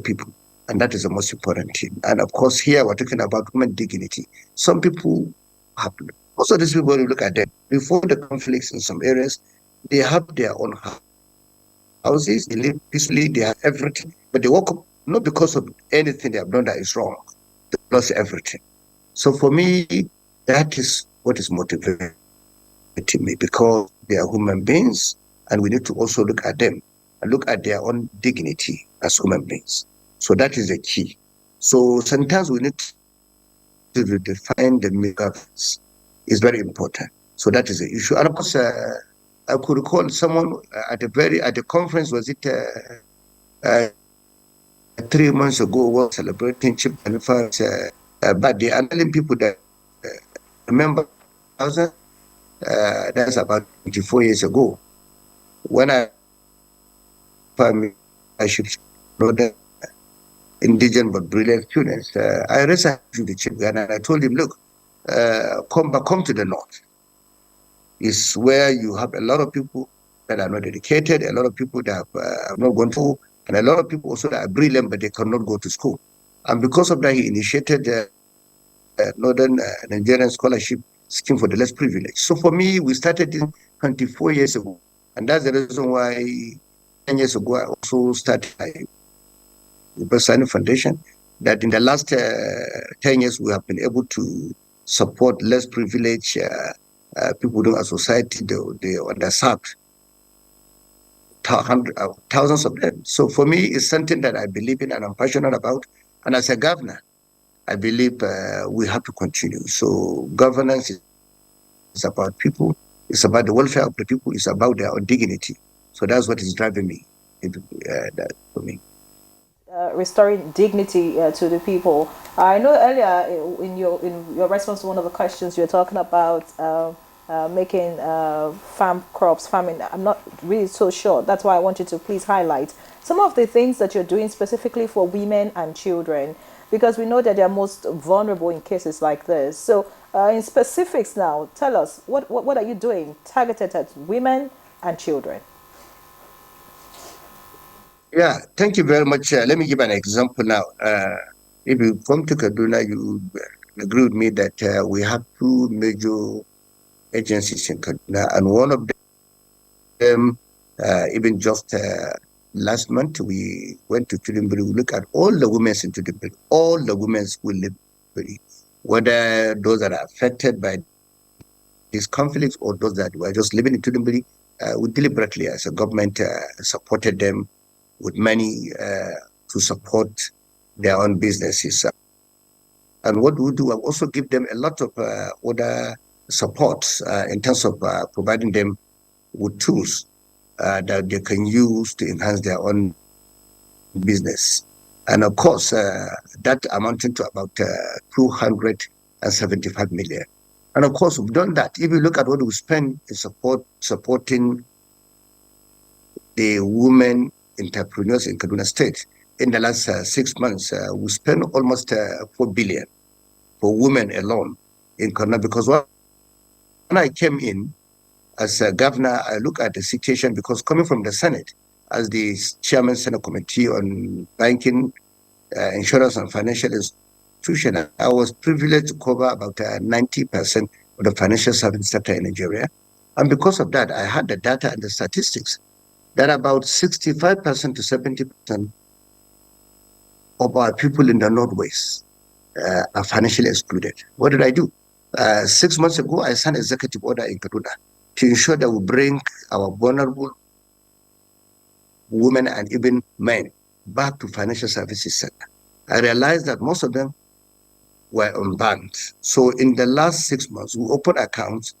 Speaker 8: people. And that is the most important thing. And of course, here we're talking about human dignity. Some people have, most of these people, when you look at them, before the conflicts in some areas, they have their own houses, they live peacefully, they have everything, but they woke up not because of anything they have done that is wrong. They lost everything. So for me, that is what is motivating me, because they are human beings, and we need to also look at them and look at their own dignity as human beings. So that is the key. So sometimes we need to redefine the governance. It's very important. So that is the issue. And of course, I could recall someone at the conference, was it 3 months ago, was celebrating Chip Halifa's birthday, and telling people that remember, that's about 24 years ago, when I should know that indigenous but brilliant students, I researched the Chief Ghana, and I told him, look, come to the north. It's where you have a lot of people that are not educated, a lot of people that have not gone to, and a lot of people also that are brilliant, but they cannot go to school. And because of that, he initiated the Northern Nigerian Scholarship Scheme for the less privileged. So for me, we started this 24 years ago. And that's the reason why 10 years ago, I also started the Bursary Foundation, that in the last 10 years, we have been able to support less privileged people in our society, the underserved, thousands of them. So for me, it's something that I believe in and I'm passionate about. And as a governor, I believe we have to continue. So governance is about people. It's about the welfare of the people. It's about their own dignity. So that's what is driving me for me.
Speaker 1: Restoring dignity to the people. I know earlier in your response to one of the questions, you're talking about making farming. I'm not really so sure. That's why I want you to please highlight some of the things that you're doing specifically for women and children, because we know that they're most vulnerable in cases like this. So in specifics now, tell us, what are you doing targeted at women and children?
Speaker 8: Yeah, thank you very much. Let me give an example now. If you come to Kaduna, you agree with me that we have two major agencies in Kaduna, and one of them, even just last month, we went to Tulimburi. We look at all the women in Tulimburi, all the women who live in Tulimburi, whether those that are affected by these conflicts or those that were just living in Tulimburi. We deliberately, as a government, supported them with money to support their own businesses. And what we do, I also give them a lot of other supports in terms of providing them with tools that they can use to enhance their own business. And of course, that amounted to about 275 million. And of course, we've done that. If you look at what we spend in supporting the women entrepreneurs in Kaduna State, in the last 6 months, we spent almost 4 billion for women alone in Kaduna. Because when I came in as a governor, I look at the situation, because coming from the Senate, as the chairman Senate Committee on Banking, Insurance and Financial Institutions, I was privileged to cover about 90% of the financial service sector in Nigeria. And because of that, I had the data and the statistics that about 65% to 70% of our people in the Northwest are financially excluded. What did I do? 6 months ago, I signed an executive order in Kaduna to ensure that we bring our vulnerable women and even men back to financial services sector. I realized that most of them were unbanked. So in the last 6 months, we opened accounts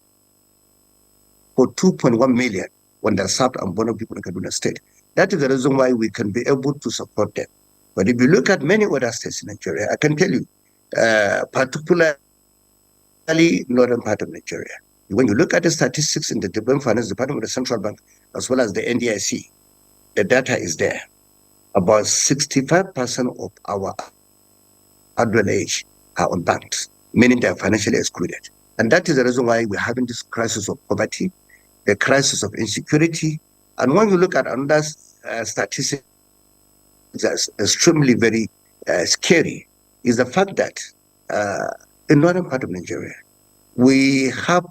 Speaker 8: for 2.1 million when they're served and vulnerable people in Kaduna State. That is the reason why we can be able to support them. But if you look at many other states in Nigeria, I can tell you, particularly northern part of Nigeria, when you look at the statistics in the Development Finance Department of the Central Bank, as well as the NDIC, the data is there. About 65% of our adult age are unbanked, meaning they are financially excluded. And that is the reason why we're having this crisis of poverty, the crisis of insecurity. And when you look at another statistics that's extremely very scary, is the fact that in northern part of Nigeria, we have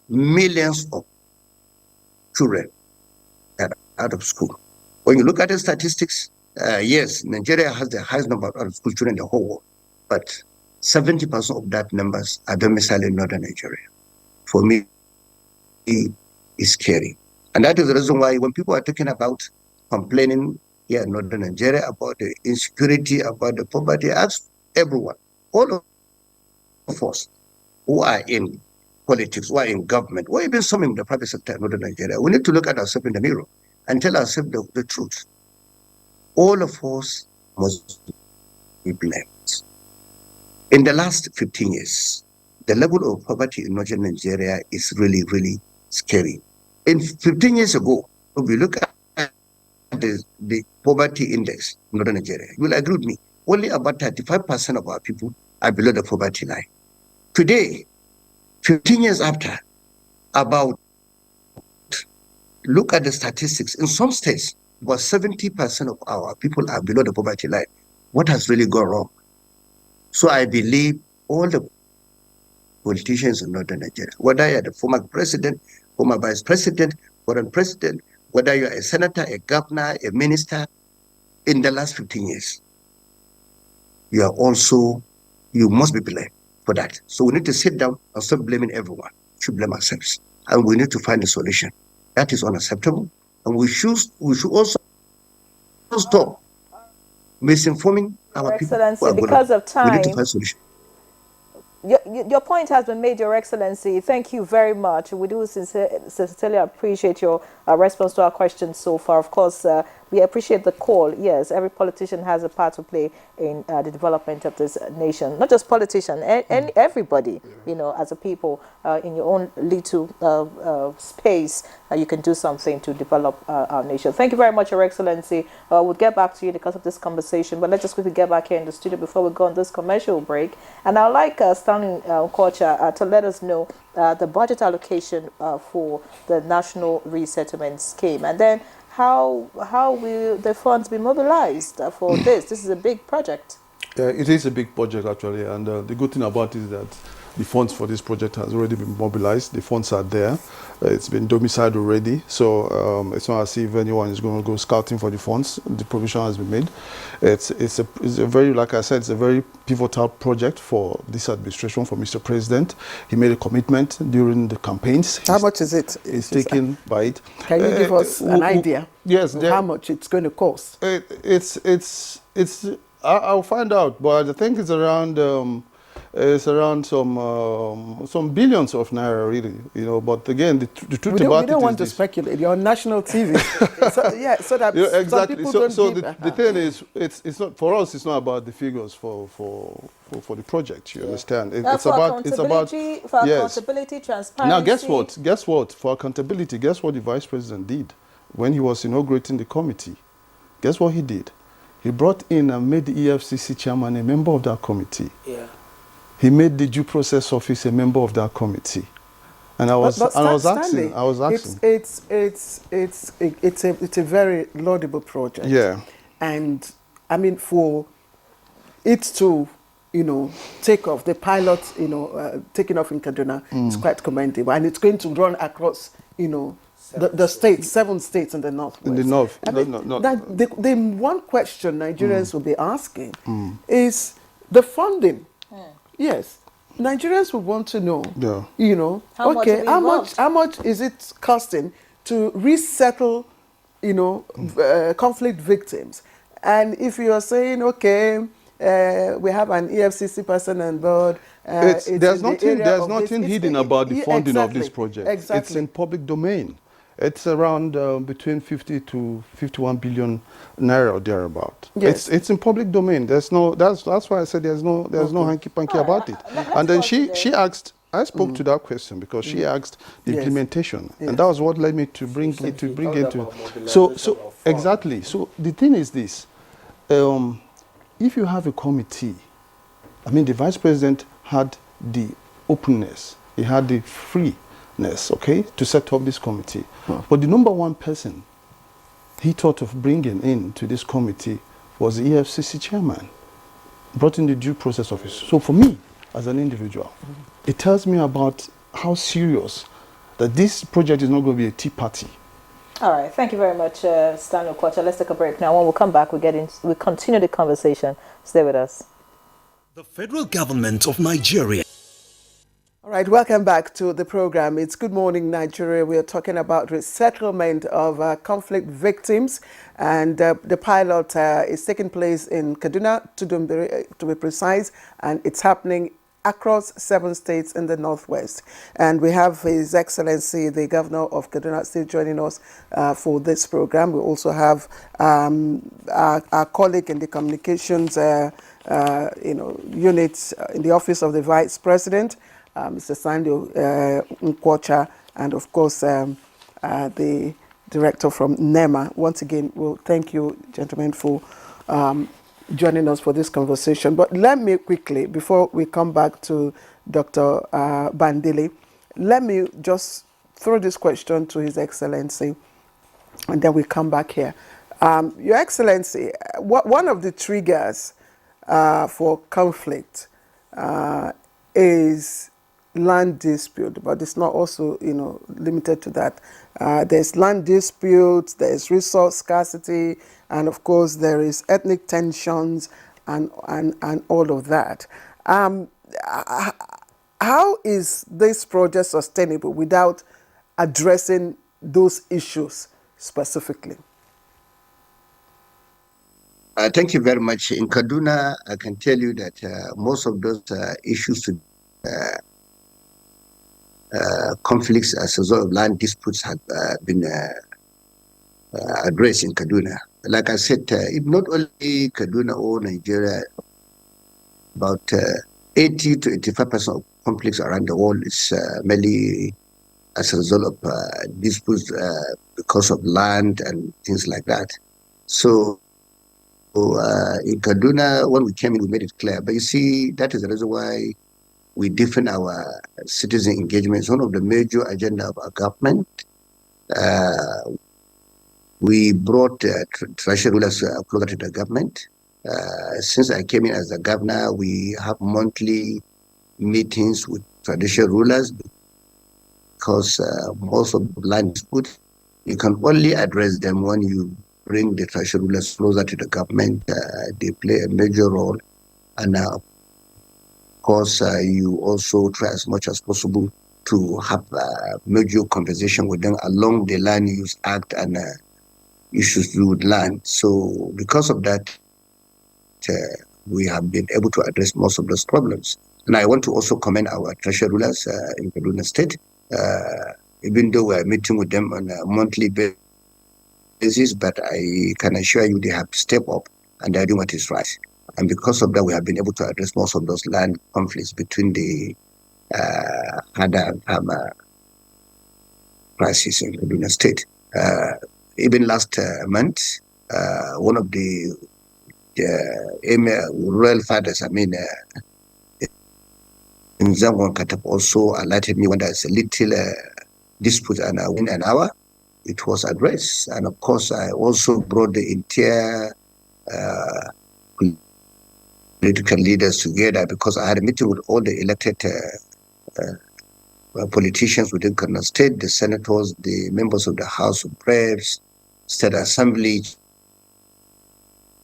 Speaker 8: millions of children that are out of school. When you look at the statistics, yes, Nigeria has the highest number of out of school children in the whole world, but 70% of that numbers are domiciled in northern Nigeria. For me, it's scary. And that is the reason why when people are talking about complaining here in northern Nigeria about the insecurity, about the poverty, ask everyone, all of us who are in politics, who are in government, or even some in the private sector in northern Nigeria, we need to look at ourselves in the mirror and tell ourselves the truth. All of us must be blamed. In the last 15 years, the level of poverty in northern Nigeria is really, really scary. In 15 years ago, if we look at the poverty index in northern Nigeria, you will agree with me, only about 35% of our people are below the poverty line. Today, 15 years after, look at the statistics. In some states, about 70% of our people are below the poverty line. What has really gone wrong? So I believe all the politicians in northern Nigeria, whether you're the former president, former vice president, current president, whether you're a senator, a governor, a minister, in the last 15 years, you must be blamed for that. So we need to sit down and stop blaming everyone. We should blame ourselves. And we need to find a solution. That is unacceptable. And we should also stop misinforming our people.
Speaker 1: Excellency, because of time,
Speaker 8: we need to find a solution.
Speaker 1: Your point has been made, Your Excellency. Thank you very much. We do sincerely appreciate your response to our questions so far. Of course, we appreciate the call. Yes, every politician has a part to play in the development of this nation. Not just politicians, and everybody, you know, as a people, in your own little space, you can do something to develop our nation. Thank you very much, Your Excellency. We'll get back to you because of this conversation, but let's just quickly get back here in the studio before we go on this commercial break. And I'd like Stanley Kocha to let us know the budget allocation for the National Resettlement Scheme, and then how will the funds be mobilized for this? This is a big project.
Speaker 6: Yeah, it is a big project actually, and the good thing about it is that the funds for this project has already been mobilized. The funds are there. It's been domiciled already, so it's not as if anyone is going to go scouting for the funds. The provision has been made. It's a very, like I said, it's a very pivotal project for this administration, for Mr. President. He made a commitment during the campaigns.
Speaker 5: How much is it?
Speaker 6: He's taken by it.
Speaker 5: Can you give us an idea?
Speaker 6: Yes,
Speaker 5: of how much it's going to cost?
Speaker 6: I'll find out, but I think it's around. It's around some billions of naira, really, you know. But again, the truth about it is
Speaker 5: we don't want to speculate. You're on national TV, so that
Speaker 6: exactly.
Speaker 5: some people don't
Speaker 6: the thing is, it's not for us. It's not about the figures for the project. You understand? It's about
Speaker 1: accountability, transparency.
Speaker 6: Now, guess what? For accountability, guess what the Vice President did when he was inaugurating the committee? Guess what he did? He brought in and made the EFCC chairman a member of that committee. Yeah. He made the due process office a member of that committee, and I was asking.
Speaker 5: It's a very laudable project.
Speaker 6: Yeah,
Speaker 5: and I mean for it to, takeoff, the pilot, taking off in Kaduna is quite commendable, and it's going to run across, the states, 7 states in the northwest.
Speaker 6: In the north,
Speaker 5: I mean, the one question Nigerians will be asking is the funding. Yes, Nigerians will want to know. How much is it costing to resettle, conflict victims? And if you are saying, okay, we have an EFCC person on board.
Speaker 6: There's nothing hidden about the funding of this project.
Speaker 5: Exactly.
Speaker 6: It's in public domain. It's around between 50 to 51 billion naira or thereabout.
Speaker 5: Yes.
Speaker 6: It's in public domain. That's why I said there's no hanky panky about it. And then she asked. I spoke to that question because she asked the implementation, and that was what led me to bring it to. So exactly. So the thing is this: if you have a committee, I mean, the vice president had the openness, he had the freeness, okay, to set up this committee. But the number one person he thought of bringing in to this committee was the EFCC chairman, brought in the due process officer. So for me, as an individual, it tells me about how serious that this project is not going to be a tea party.
Speaker 1: All right, thank you very much, Stanley Okwacha. Let's take a break now. When we come back, we continue the conversation. Stay with us.
Speaker 9: The federal government of Nigeria.
Speaker 5: All right, welcome back to the program. It's Good Morning Nigeria. We are talking about resettlement of conflict victims, and the pilot is taking place in Kaduna, to be precise, and it's happening across 7 states in the northwest. And we have His Excellency, the Governor of Kaduna State, joining us for this program. We also have our colleague in the communications unit in the Office of the Vice President, Mr. Stanley Okwacha, and of course the director from NEMA. Once again, we'll thank you, gentlemen, for joining us for this conversation. But let me quickly, before we come back to Dr. Bandele, let me just throw this question to His Excellency, and then we come back here. Your Excellency, one of the triggers for conflict is land dispute, but it's not also limited to that. There's land disputes, there's resource scarcity, and of course there is ethnic tensions and all of that. How is this project sustainable without addressing those issues specifically?
Speaker 8: Thank you very much. In Kaduna, I can tell you that most of those issues to conflicts as a result of land disputes have been addressed in Kaduna. Like I said, not only Kaduna or Nigeria, about 80 to 85% of conflicts around the world is mainly as a result of disputes because of land and things like that. So in Kaduna, when we came in, we made it clear. But you see, that is the reason why we deepen our citizen engagement. It's one of the major agenda of our government. We brought traditional rulers closer to the government. Since I came in as the governor, we have monthly meetings with traditional rulers because most of the land disputes, you can only address them when you bring the traditional rulers closer to the government. They play a major role. And of course, you also try as much as possible to have a major conversation with them along the Land Use Act and issues to do with land. So because of that, we have been able to address most of those problems. And I want to also commend our treasury rulers in Kaduna State, even though we are meeting with them on a monthly basis, but I can assure you they have stepped up and they are doing what is right. And because of that, we have been able to address most of those land conflicts between the Hada and Hama crisis in Kaduna State. Even last month, one of the royal fathers, in Zangon Katap also alerted me when there's a little dispute and within an hour, it was addressed. And of course, I also brought the entire political leaders together, because I had a meeting with all the elected politicians within Kaduna State, the senators, the members of the House of Reps, State Assembly.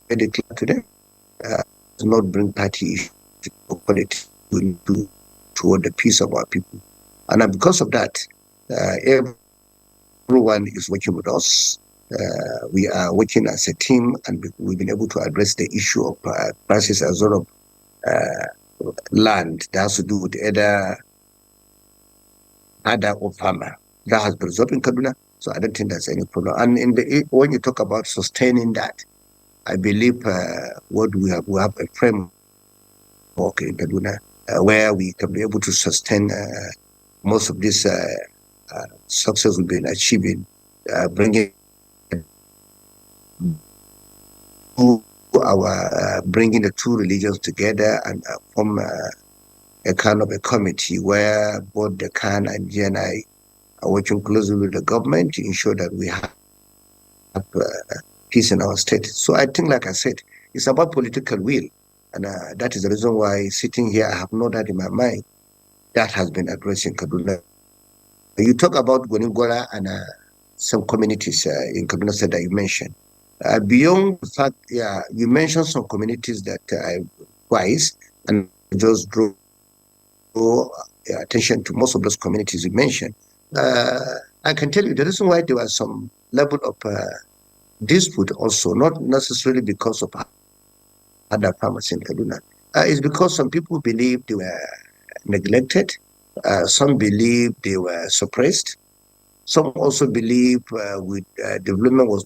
Speaker 8: Made it clear to them, not bring party issues or politics toward the peace of our people. And because of that, everyone is working with us. We are working as a team, and we've been able to address the issue of prices as well of land that has to do with either or farmer. That has been resolved in Kaduna, so I don't think there's any problem. And when you talk about sustaining that, I believe what we have a framework in Kaduna where we can be able to sustain most of this success we've been achieving, bringing the two religions together and form a kind of a committee where both the Khan and GNI are working closely with the government to ensure that we have peace in our state. So I think, like I said, it's about political will. And that is the reason why sitting here, I have no doubt in my mind that has been addressed in Kaduna. You talk about Gonigora and some communities in Kaduna State that you mentioned. Beyond the fact, you mentioned some communities that twice, and just draw attention to most of those communities you mentioned. I can tell you the reason why there was some level of dispute also, not necessarily because of other farmers in Kaduna. It's because some people believe they were neglected, some believe they were suppressed, some also believe development was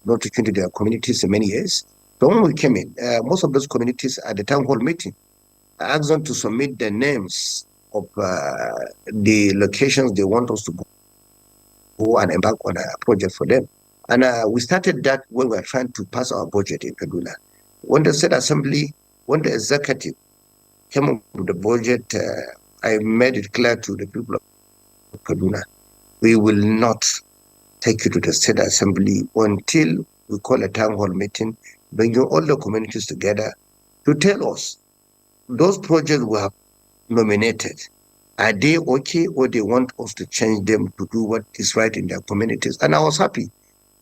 Speaker 8: not taken to their communities in many years. So when we came in, most of those communities at the town hall meeting, I asked them to submit the names of the locations they want us to go and embark on a project for them. And we started that when we were trying to pass our budget in Kaduna. When the State Assembly, when the executive came up with the budget, I made it clear to the people of Kaduna, we will not take you to the State Assembly until we call a town hall meeting, bringing all the communities together to tell us those projects we have nominated, are they okay, or they want us to change them to do what is right in their communities? And I was happy.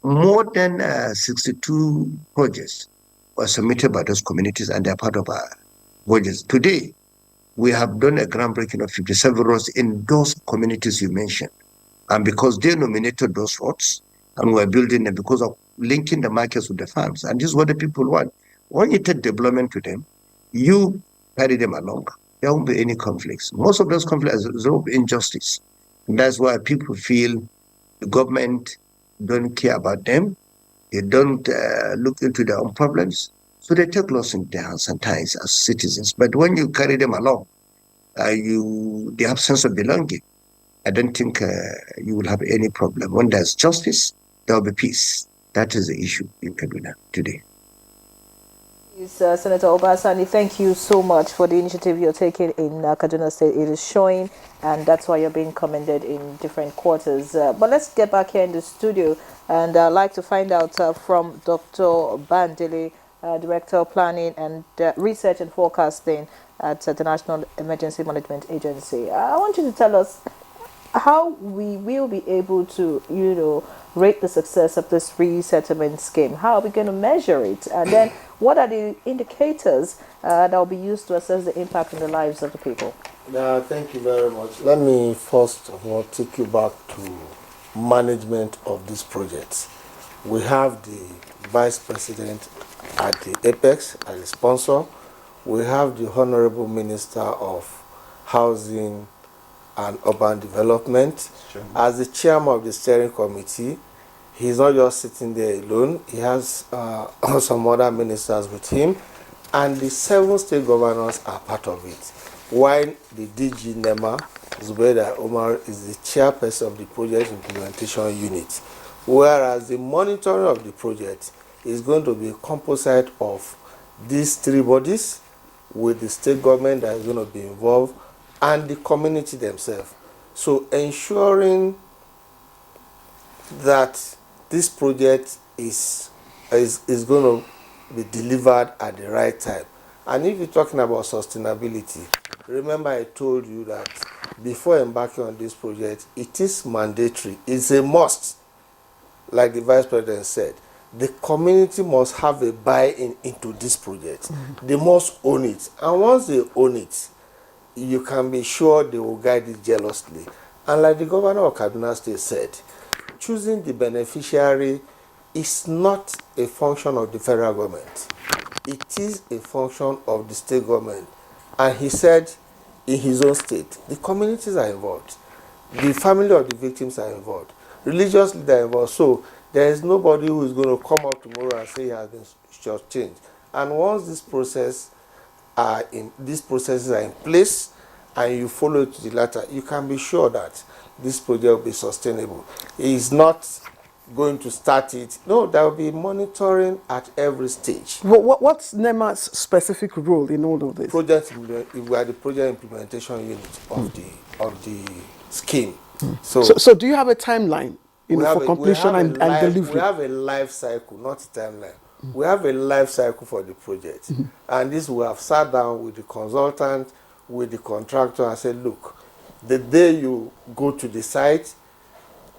Speaker 8: More than 62 projects were submitted by those communities, and they're part of our budgets. Today, we have done a groundbreaking of 57 roads in those communities you mentioned. And because they nominated those roads, and we're building them because of linking the markets with the farms. And this is what the people want. When you take development to them, you carry them along. There won't be any conflicts. Most of those conflicts are of injustice. And that's why people feel the government don't care about them. They don't look into their own problems. So they take laws in their hands sometimes as citizens. But when you carry them along, they have sense of belonging. I don't think you will have any problem. When there's justice, there will be peace. That is the issue in Kaduna today.
Speaker 1: Senator Obasani, thank you so much for the initiative you're taking in Kaduna State. It is showing, and that's why you're being commended in different quarters. But let's get back here in the studio, and I'd like to find out from Dr. Bandele, Director of Planning and Research and Forecasting at the National Emergency Management Agency. I want you to tell us how we will be able to, rate the success of this resettlement scheme. How are we going to measure it? And then what are the indicators that will be used to assess the impact on the lives of the people?
Speaker 7: Thank you very much. Let me first of all take you back to management of this project. We have the Vice President at the Apex as a sponsor. We have the Honorable Minister of Housing and Urban Development. As the chairman of the steering committee, he's not just sitting there alone. He has some other ministers with him, and the 7 state governors are part of it. While the DG NEMA, Zubaida Omar, is the chairperson of the project implementation unit, whereas the monitoring of the project is going to be a composite of these 3 bodies with the state government that is going to be involved and the community themselves. So ensuring that this project is going to be delivered at the right time. And if you're talking about sustainability, remember I told you that before embarking on this project, it is mandatory, it's a must, like the Vice President said. The community must have a buy-in into this project. They must own it. And once they own it, you can be sure they will guide it jealously. And like the governor of Kaduna State said, choosing the beneficiary is not a function of the federal government. It is a function of the state government. And he said in his own state, the communities are involved. The family of the victims are involved. Religious leaders are involved. So there is nobody who is going to come up tomorrow and say he has been shortchanged. And once these processes are in place and you follow it to the latter, you can be sure that this project will be sustainable. He is not going to start it. No, there will be monitoring at every stage.
Speaker 5: What's NEMA's specific role in all of this?
Speaker 7: We are the project implementation unit of the scheme.
Speaker 5: So do you have a timeline for completion and delivery?
Speaker 7: We have a life cycle, not a timeline. We have a life cycle for the project. And this we have sat down with the consultant, with the contractor and said, look, the day you go to the site,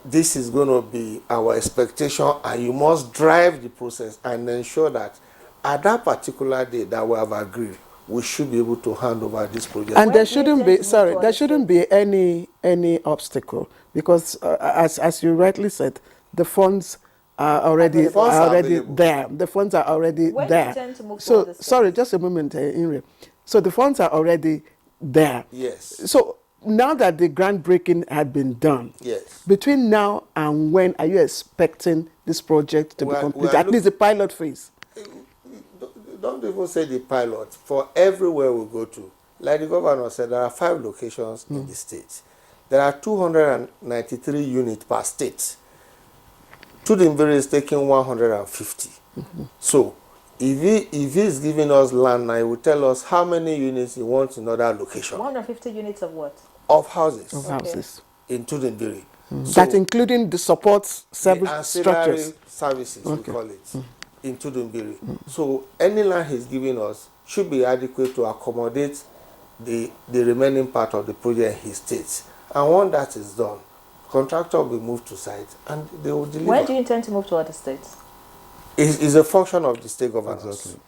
Speaker 7: this is going to be our expectation, and you must drive the process and ensure that at that particular day that we have agreed, we should be able to hand over this project.
Speaker 5: And there shouldn't be any obstacle, because as you rightly said, the funds are already there. The funds are already
Speaker 1: when
Speaker 5: there.
Speaker 1: Do you intend to move
Speaker 5: So
Speaker 1: to
Speaker 5: sorry, just a moment, Inre. So the funds are already there.
Speaker 7: Yes.
Speaker 5: So now that the groundbreaking had been done,
Speaker 7: yes,
Speaker 5: between now and when are you expecting this project to be completed? At least the pilot phase.
Speaker 7: Don't even say the pilot. For everywhere we go to, like the governor said, there are 5 locations in the state. There are 293 units per state. Tudunbiri is taking 150. So if he is giving us land now, he will tell us how many units he wants in other locations.
Speaker 1: 150 units of what?
Speaker 7: Of houses.
Speaker 5: Of houses.
Speaker 7: In Tudunbiri. So
Speaker 5: that including the support service structures.
Speaker 7: Services, we call it, in Tudunbiri. So any land he's giving us should be adequate to accommodate the remaining part of the project in his state. And once that is done, contractor will be moved to site and they will deliver.
Speaker 1: When do you intend to move to other states?
Speaker 7: It's a function of the state governors. Exactly.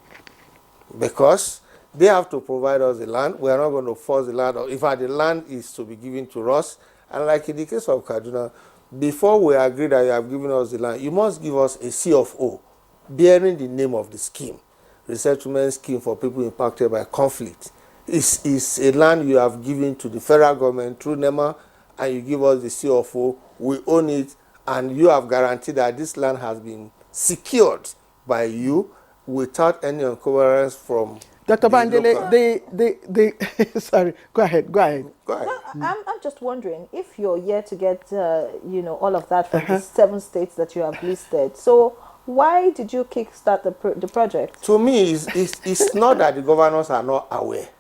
Speaker 7: Because they have to provide us the land. We are not going to force the land. In fact, the land is to be given to us. And like in the case of Kaduna, before we agree that you have given us the land, you must give us a CFO bearing the name of the scheme. Resettlement scheme for people impacted by conflict. It's a land you have given to the federal government through NEMA, and you give us the CFO, we own it, and you have guaranteed that this land has been secured by you without any encumbrance from
Speaker 5: Dr. Bandele, sorry, go ahead.
Speaker 1: Well, I'm just wondering if you're here to get, all of that from the 7 states that you have listed. So why did you kickstart the project?
Speaker 7: To me, it's not that the governors are not aware.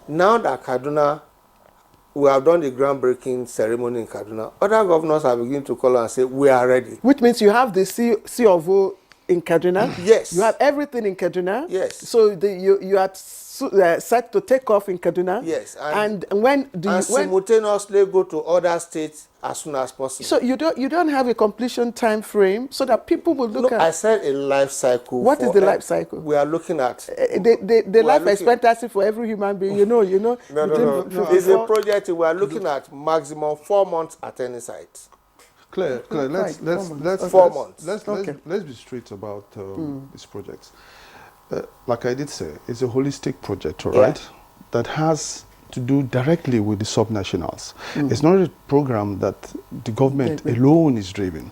Speaker 7: Now that Kaduna, we have done the groundbreaking ceremony in Kaduna, other governors are beginning to call and say, we are ready.
Speaker 5: Which means you have the C of O in Kaduna?
Speaker 7: Yes.
Speaker 5: You have everything in Kaduna?
Speaker 7: Yes.
Speaker 5: So you are set to take off in Kaduna?
Speaker 7: Yes.
Speaker 5: And when do you...
Speaker 7: simultaneously go to other states as soon as possible.
Speaker 5: So you don't have a completion time frame so that people will look at...
Speaker 7: I said a life cycle.
Speaker 5: What is the life cycle?
Speaker 7: We are looking at...
Speaker 5: the life expectancy for every human being, No.
Speaker 7: It's a project we are looking at maximum 4 months at any site.
Speaker 6: Claire, let's
Speaker 7: 4 months.
Speaker 6: Let's be straight about this project. Like I did say, it's a holistic project, all right, that has to do directly with the subnationals. It's not a program that the government alone is driving.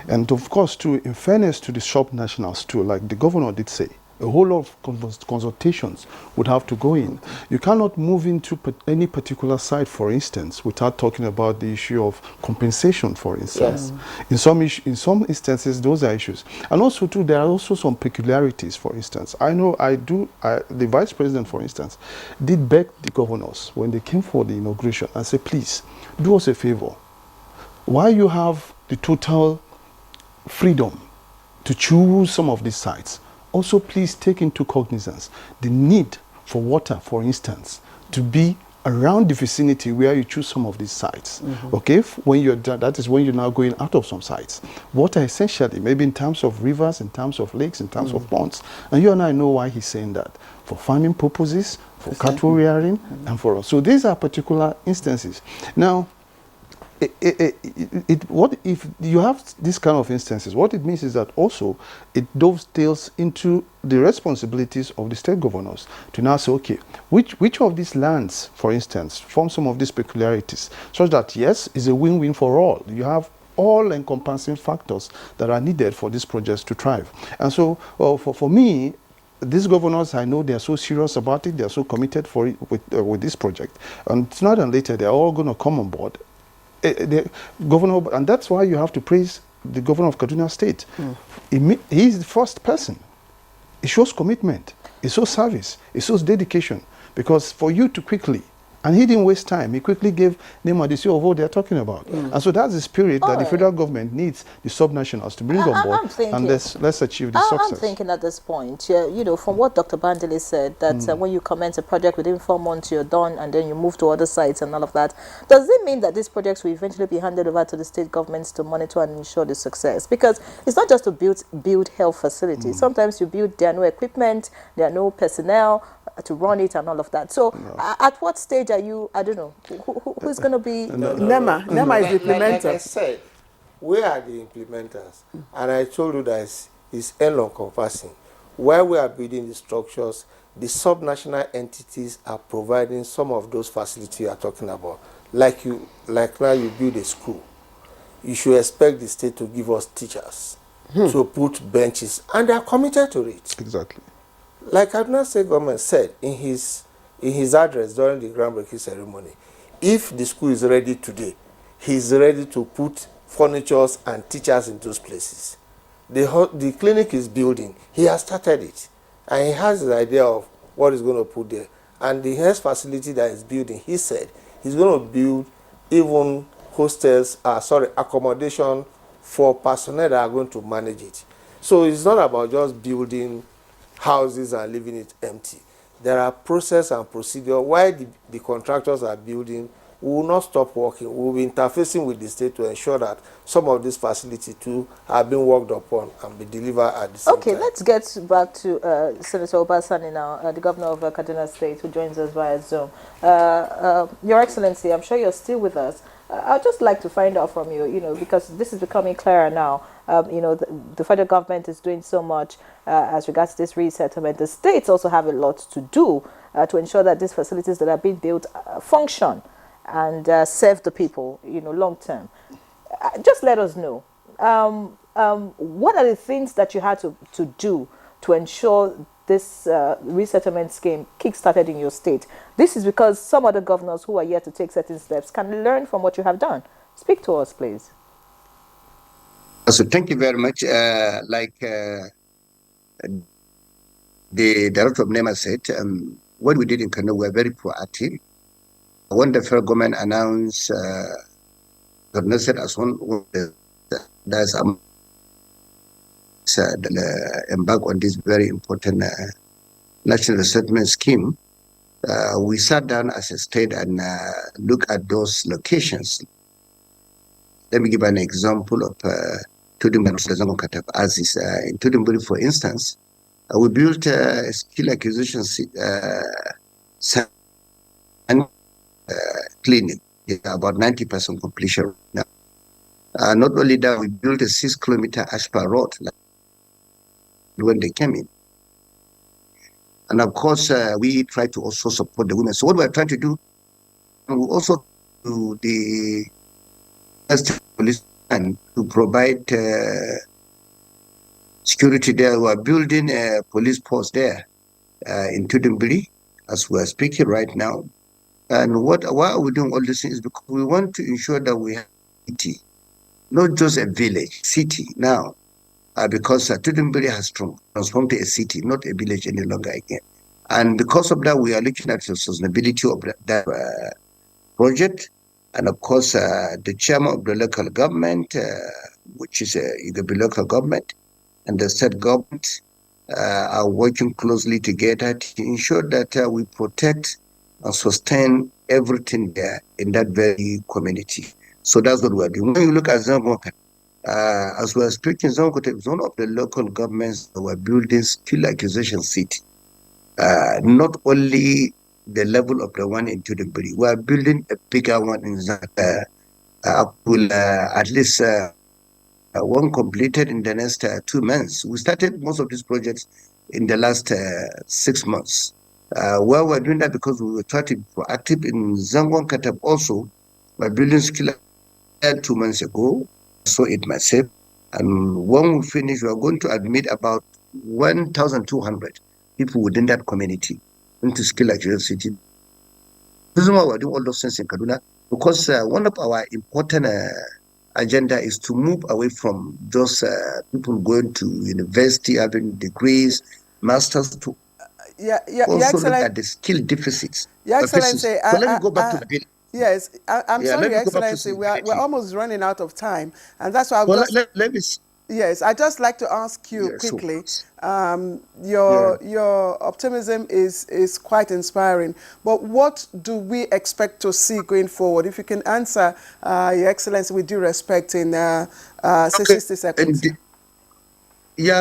Speaker 6: And of course, too, in fairness to the subnationals too, like the governor did say, a whole lot of consultations would have to go in. You cannot move into any particular site, for instance, without talking about the issue of compensation, for instance. Yes. In some instances, those are issues. And also, too, there are also some peculiarities, for instance. The Vice President, for instance, did beg the governors when they came for the inauguration and said, please, do us a favor. While you have the total freedom to choose some of these sites, also please take into cognizance the need for water, for instance, to be around the vicinity where you choose some of these sites. Okay, when you're done, that is when you're now going out of some sites. Water essentially, maybe in terms of rivers, in terms of lakes, in terms of ponds. And you and I know why he's saying that. For farming purposes, for cattle rearing, and for us. So these are particular instances. Now, what if you have this kind of instances, what it means is that also it dovetails into the responsibilities of the state governors to now say, okay, which of these lands, for instance, form some of these peculiarities, such that yes, it's a win-win for all. You have all encompassing factors that are needed for these projects to thrive. And so for me, these governors, I know they're so serious about it, they're so committed for it with this project. And sooner than later, they're all going to come on board. The governor, and that's why you have to praise the governor of Kaduna State. He is the first person. It shows commitment. It shows service. It shows dedication. Because for you to quickly, and he didn't waste time, he quickly gave name and the of what they're talking about. And so that's the spirit that the federal government needs the subnationals to bring on board. And let's achieve the success.
Speaker 1: I'm thinking at this point, you know, from what Dr. Bandele said, that when you commence a project within 4 months, you're done, and then you move to other sites and all of that. Does it mean that these projects will eventually be handed over to the state governments to monitor and ensure the success? Because it's not just to build health facilities. Sometimes you build, there are no equipment, there are no personnel to run it and all of that. So at what stage are you, I don't know, who's going to be?
Speaker 5: NEMA is the implementer.
Speaker 7: Like I said, we are the implementers. And I told you that it's all-encompassing. While we are building the structures, the subnational entities are providing some of those facilities you are talking about. Like now you build a school. You should expect the state to give us teachers to put benches, and they are committed to it.
Speaker 6: Exactly.
Speaker 7: Like Kaduna State government said in his address during the groundbreaking ceremony, if the school is ready today, he's ready to put furnitures and teachers in those places. The clinic is building. He has started it, and he has the idea of what he's going to put there. And the health facility that he's building, he said he's going to build even hostels, accommodation for personnel that are going to manage it. So it's not about just building houses and leaving it empty. There are process and procedure. While the contractors are building, we will not stop working. We will be interfacing with the state to ensure that some of these facilities too are being worked upon and be delivered at the same time.
Speaker 1: Okay, let's get back to Senator Obasani now, the governor of Kaduna State, who joins us via Zoom. Your Excellency, I'm sure you're still with us. I'd just like to find out from you, because this is becoming clearer now. The federal government is doing so much as regards to this resettlement. The states also have a lot to do to ensure that these facilities that are being built function and serve the people, long term. Just let us know. What are the things that you had to do to ensure this resettlement scheme kick-started in your state? This is because some other governors who are yet to take certain steps can learn from what you have done. Speak to us, please.
Speaker 8: So thank you very much. Like the director of NEMA said, what we did in Kano, we were very proactive. When the federal government announced, governor said as one, there's embark on this very important national resettlement scheme, we sat down as a state and looked at those locations. Let me give an example of Tudimburi, as is in Tudimburi, for instance. We built a skill acquisition clinic, about 90% completion now. Not only that, we built a 6-kilometer Ashpa road when they came in. And of course, we try to also support the women. So what we're trying to do, we also do the police to provide security there. We are building a police post there in Tudimburi as we are speaking right now. And why are we doing all these things? Because we want to ensure that we have a city, not just a village, city now. Because Tudimburi has transformed to a city, not a village any longer again. And because of that, we are looking at the sustainability of that project. And of course, the chairman of the local government, which is the local government, and the state government, are working closely together to ensure that we protect and sustain everything there in that very community. So that's what we're doing. When you look at Zangoka, as we're speaking, Zangoka is one of the local governments that were building skill acquisition city. Not only the level of the one in Tudunburi, we're building a bigger one in Zangoka. Will at least one completed in the next 2 months. We started most of these projects in the last 6 months. Well, we're doing that because we were trying to be proactive in Zangon Katab also. We're building skill 2 months ago, so it myself. And when we finish, we are going to admit about 1,200 people within that community into skill acquisition city. The reason why we're doing all those things in Kaduna, because one of our important agenda is to move away from those people going to university, having degrees, masters, to also look at the skill deficits.
Speaker 5: Your Excellency,
Speaker 8: so let me go back to the bill.
Speaker 5: Yes, I'm sorry, Your Excellency, we're almost running out of time, and that's why
Speaker 8: let me.
Speaker 5: Yes, I'd just like to ask you quickly. Your optimism is quite inspiring, but what do we expect to see going forward? If you can answer, Your Excellency, with due respect in 60 seconds.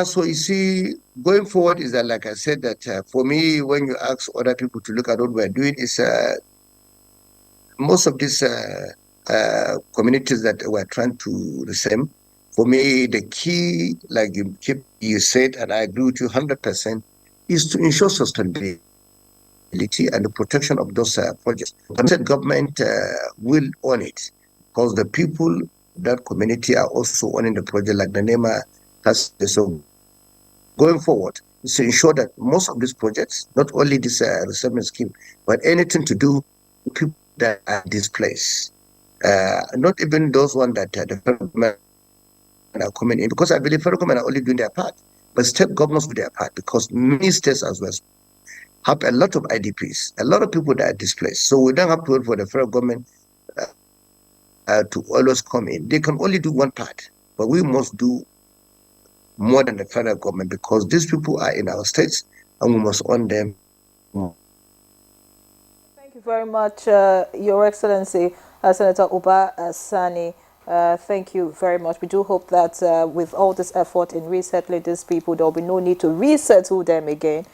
Speaker 8: So you see, going forward is that, like I said, that for me, when you ask other people to look at what we're doing, is most of these communities that we're trying to resettle. For me, the key, like you said, and I agree with you 100%, is to ensure sustainability and the protection of those projects. The government will own it, because the people, that community, are also owning the project, like the NEMA has. So going forward is to ensure that most of these projects, not only this resettlement scheme, but anything to do with people that are displaced, not even those ones that the federal government are coming in, because I believe federal government are only doing their part, but state governments do their part, because many states as well have a lot of IDPs, a lot of people that are displaced. So we don't have to wait for the federal government to always come in. They can only do one part, but we must do more than the federal government, because these people are in our states and we must own them.
Speaker 1: Thank you very much, Your Excellency, Senator Uba Sani. Thank you very much. We do hope that with all this effort in resettling these people, there will be no need to resettle them again.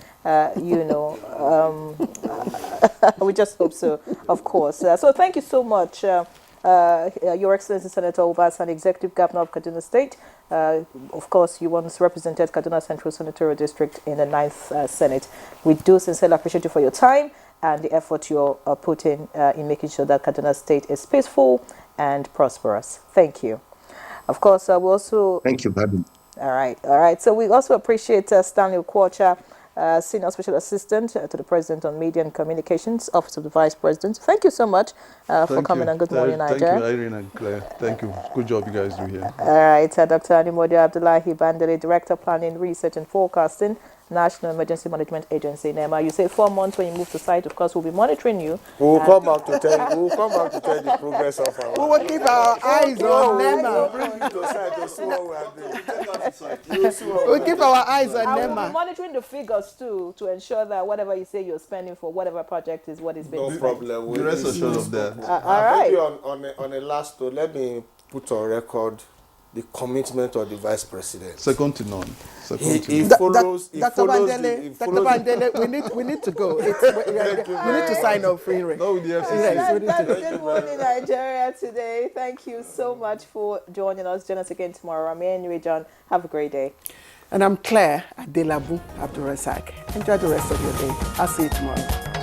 Speaker 1: We just hope so, of course. So thank you so much, Your Excellency Senator Uba Sani, Executive Governor of Kaduna State. Of course, you once represented Kaduna Central Senatorial District in the 9th Senate. We do sincerely appreciate you for your time and the effort you're putting in making sure that Kaduna State is peaceful and prosperous. Thank you. Of course, we also...
Speaker 8: Thank you, Babi.
Speaker 1: All right. So we also appreciate Stanley Okwocha, Senior Special Assistant to the President on Media and Communications, Office of the Vice President. Thank you so much for coming, and good morning, Nigeria.
Speaker 6: Thank you, Irene and Claire. Thank you. Good job you guys do here.
Speaker 1: All right, Dr. Animodio Abdullahi Bandele, Director Planning, Research and Forecasting, National Emergency Management Agency, NEMA. You say 4 months when you move to site. Of course, we'll be monitoring you.
Speaker 7: We'll come back to tell you. We'll come back to tell the progress of our.
Speaker 5: We will keep our eyes on NEMA.
Speaker 7: Bring you to site to see what we are doing.
Speaker 5: We'll keep our eyes on
Speaker 1: And
Speaker 5: NEMA.
Speaker 1: we'll be monitoring the figures too, to ensure that whatever you say you're spending for whatever project is what is being spent.
Speaker 7: No problem.
Speaker 6: Be rest assured of that.
Speaker 1: All right.
Speaker 7: Maybe on a last note, let me put on record the commitment of the Vice President.
Speaker 6: Second to none.
Speaker 5: Dr. Bandele, we need to go. We need to sign up free.
Speaker 6: No, with the FCC.
Speaker 1: That's Good Morning Nigeria today. Thank you so much for joining us. Join us again tomorrow. I'm Anyway John. Have a great day.
Speaker 5: And I'm Claire Adelabu Abdurrazak. Enjoy the rest of your day. I'll see you tomorrow.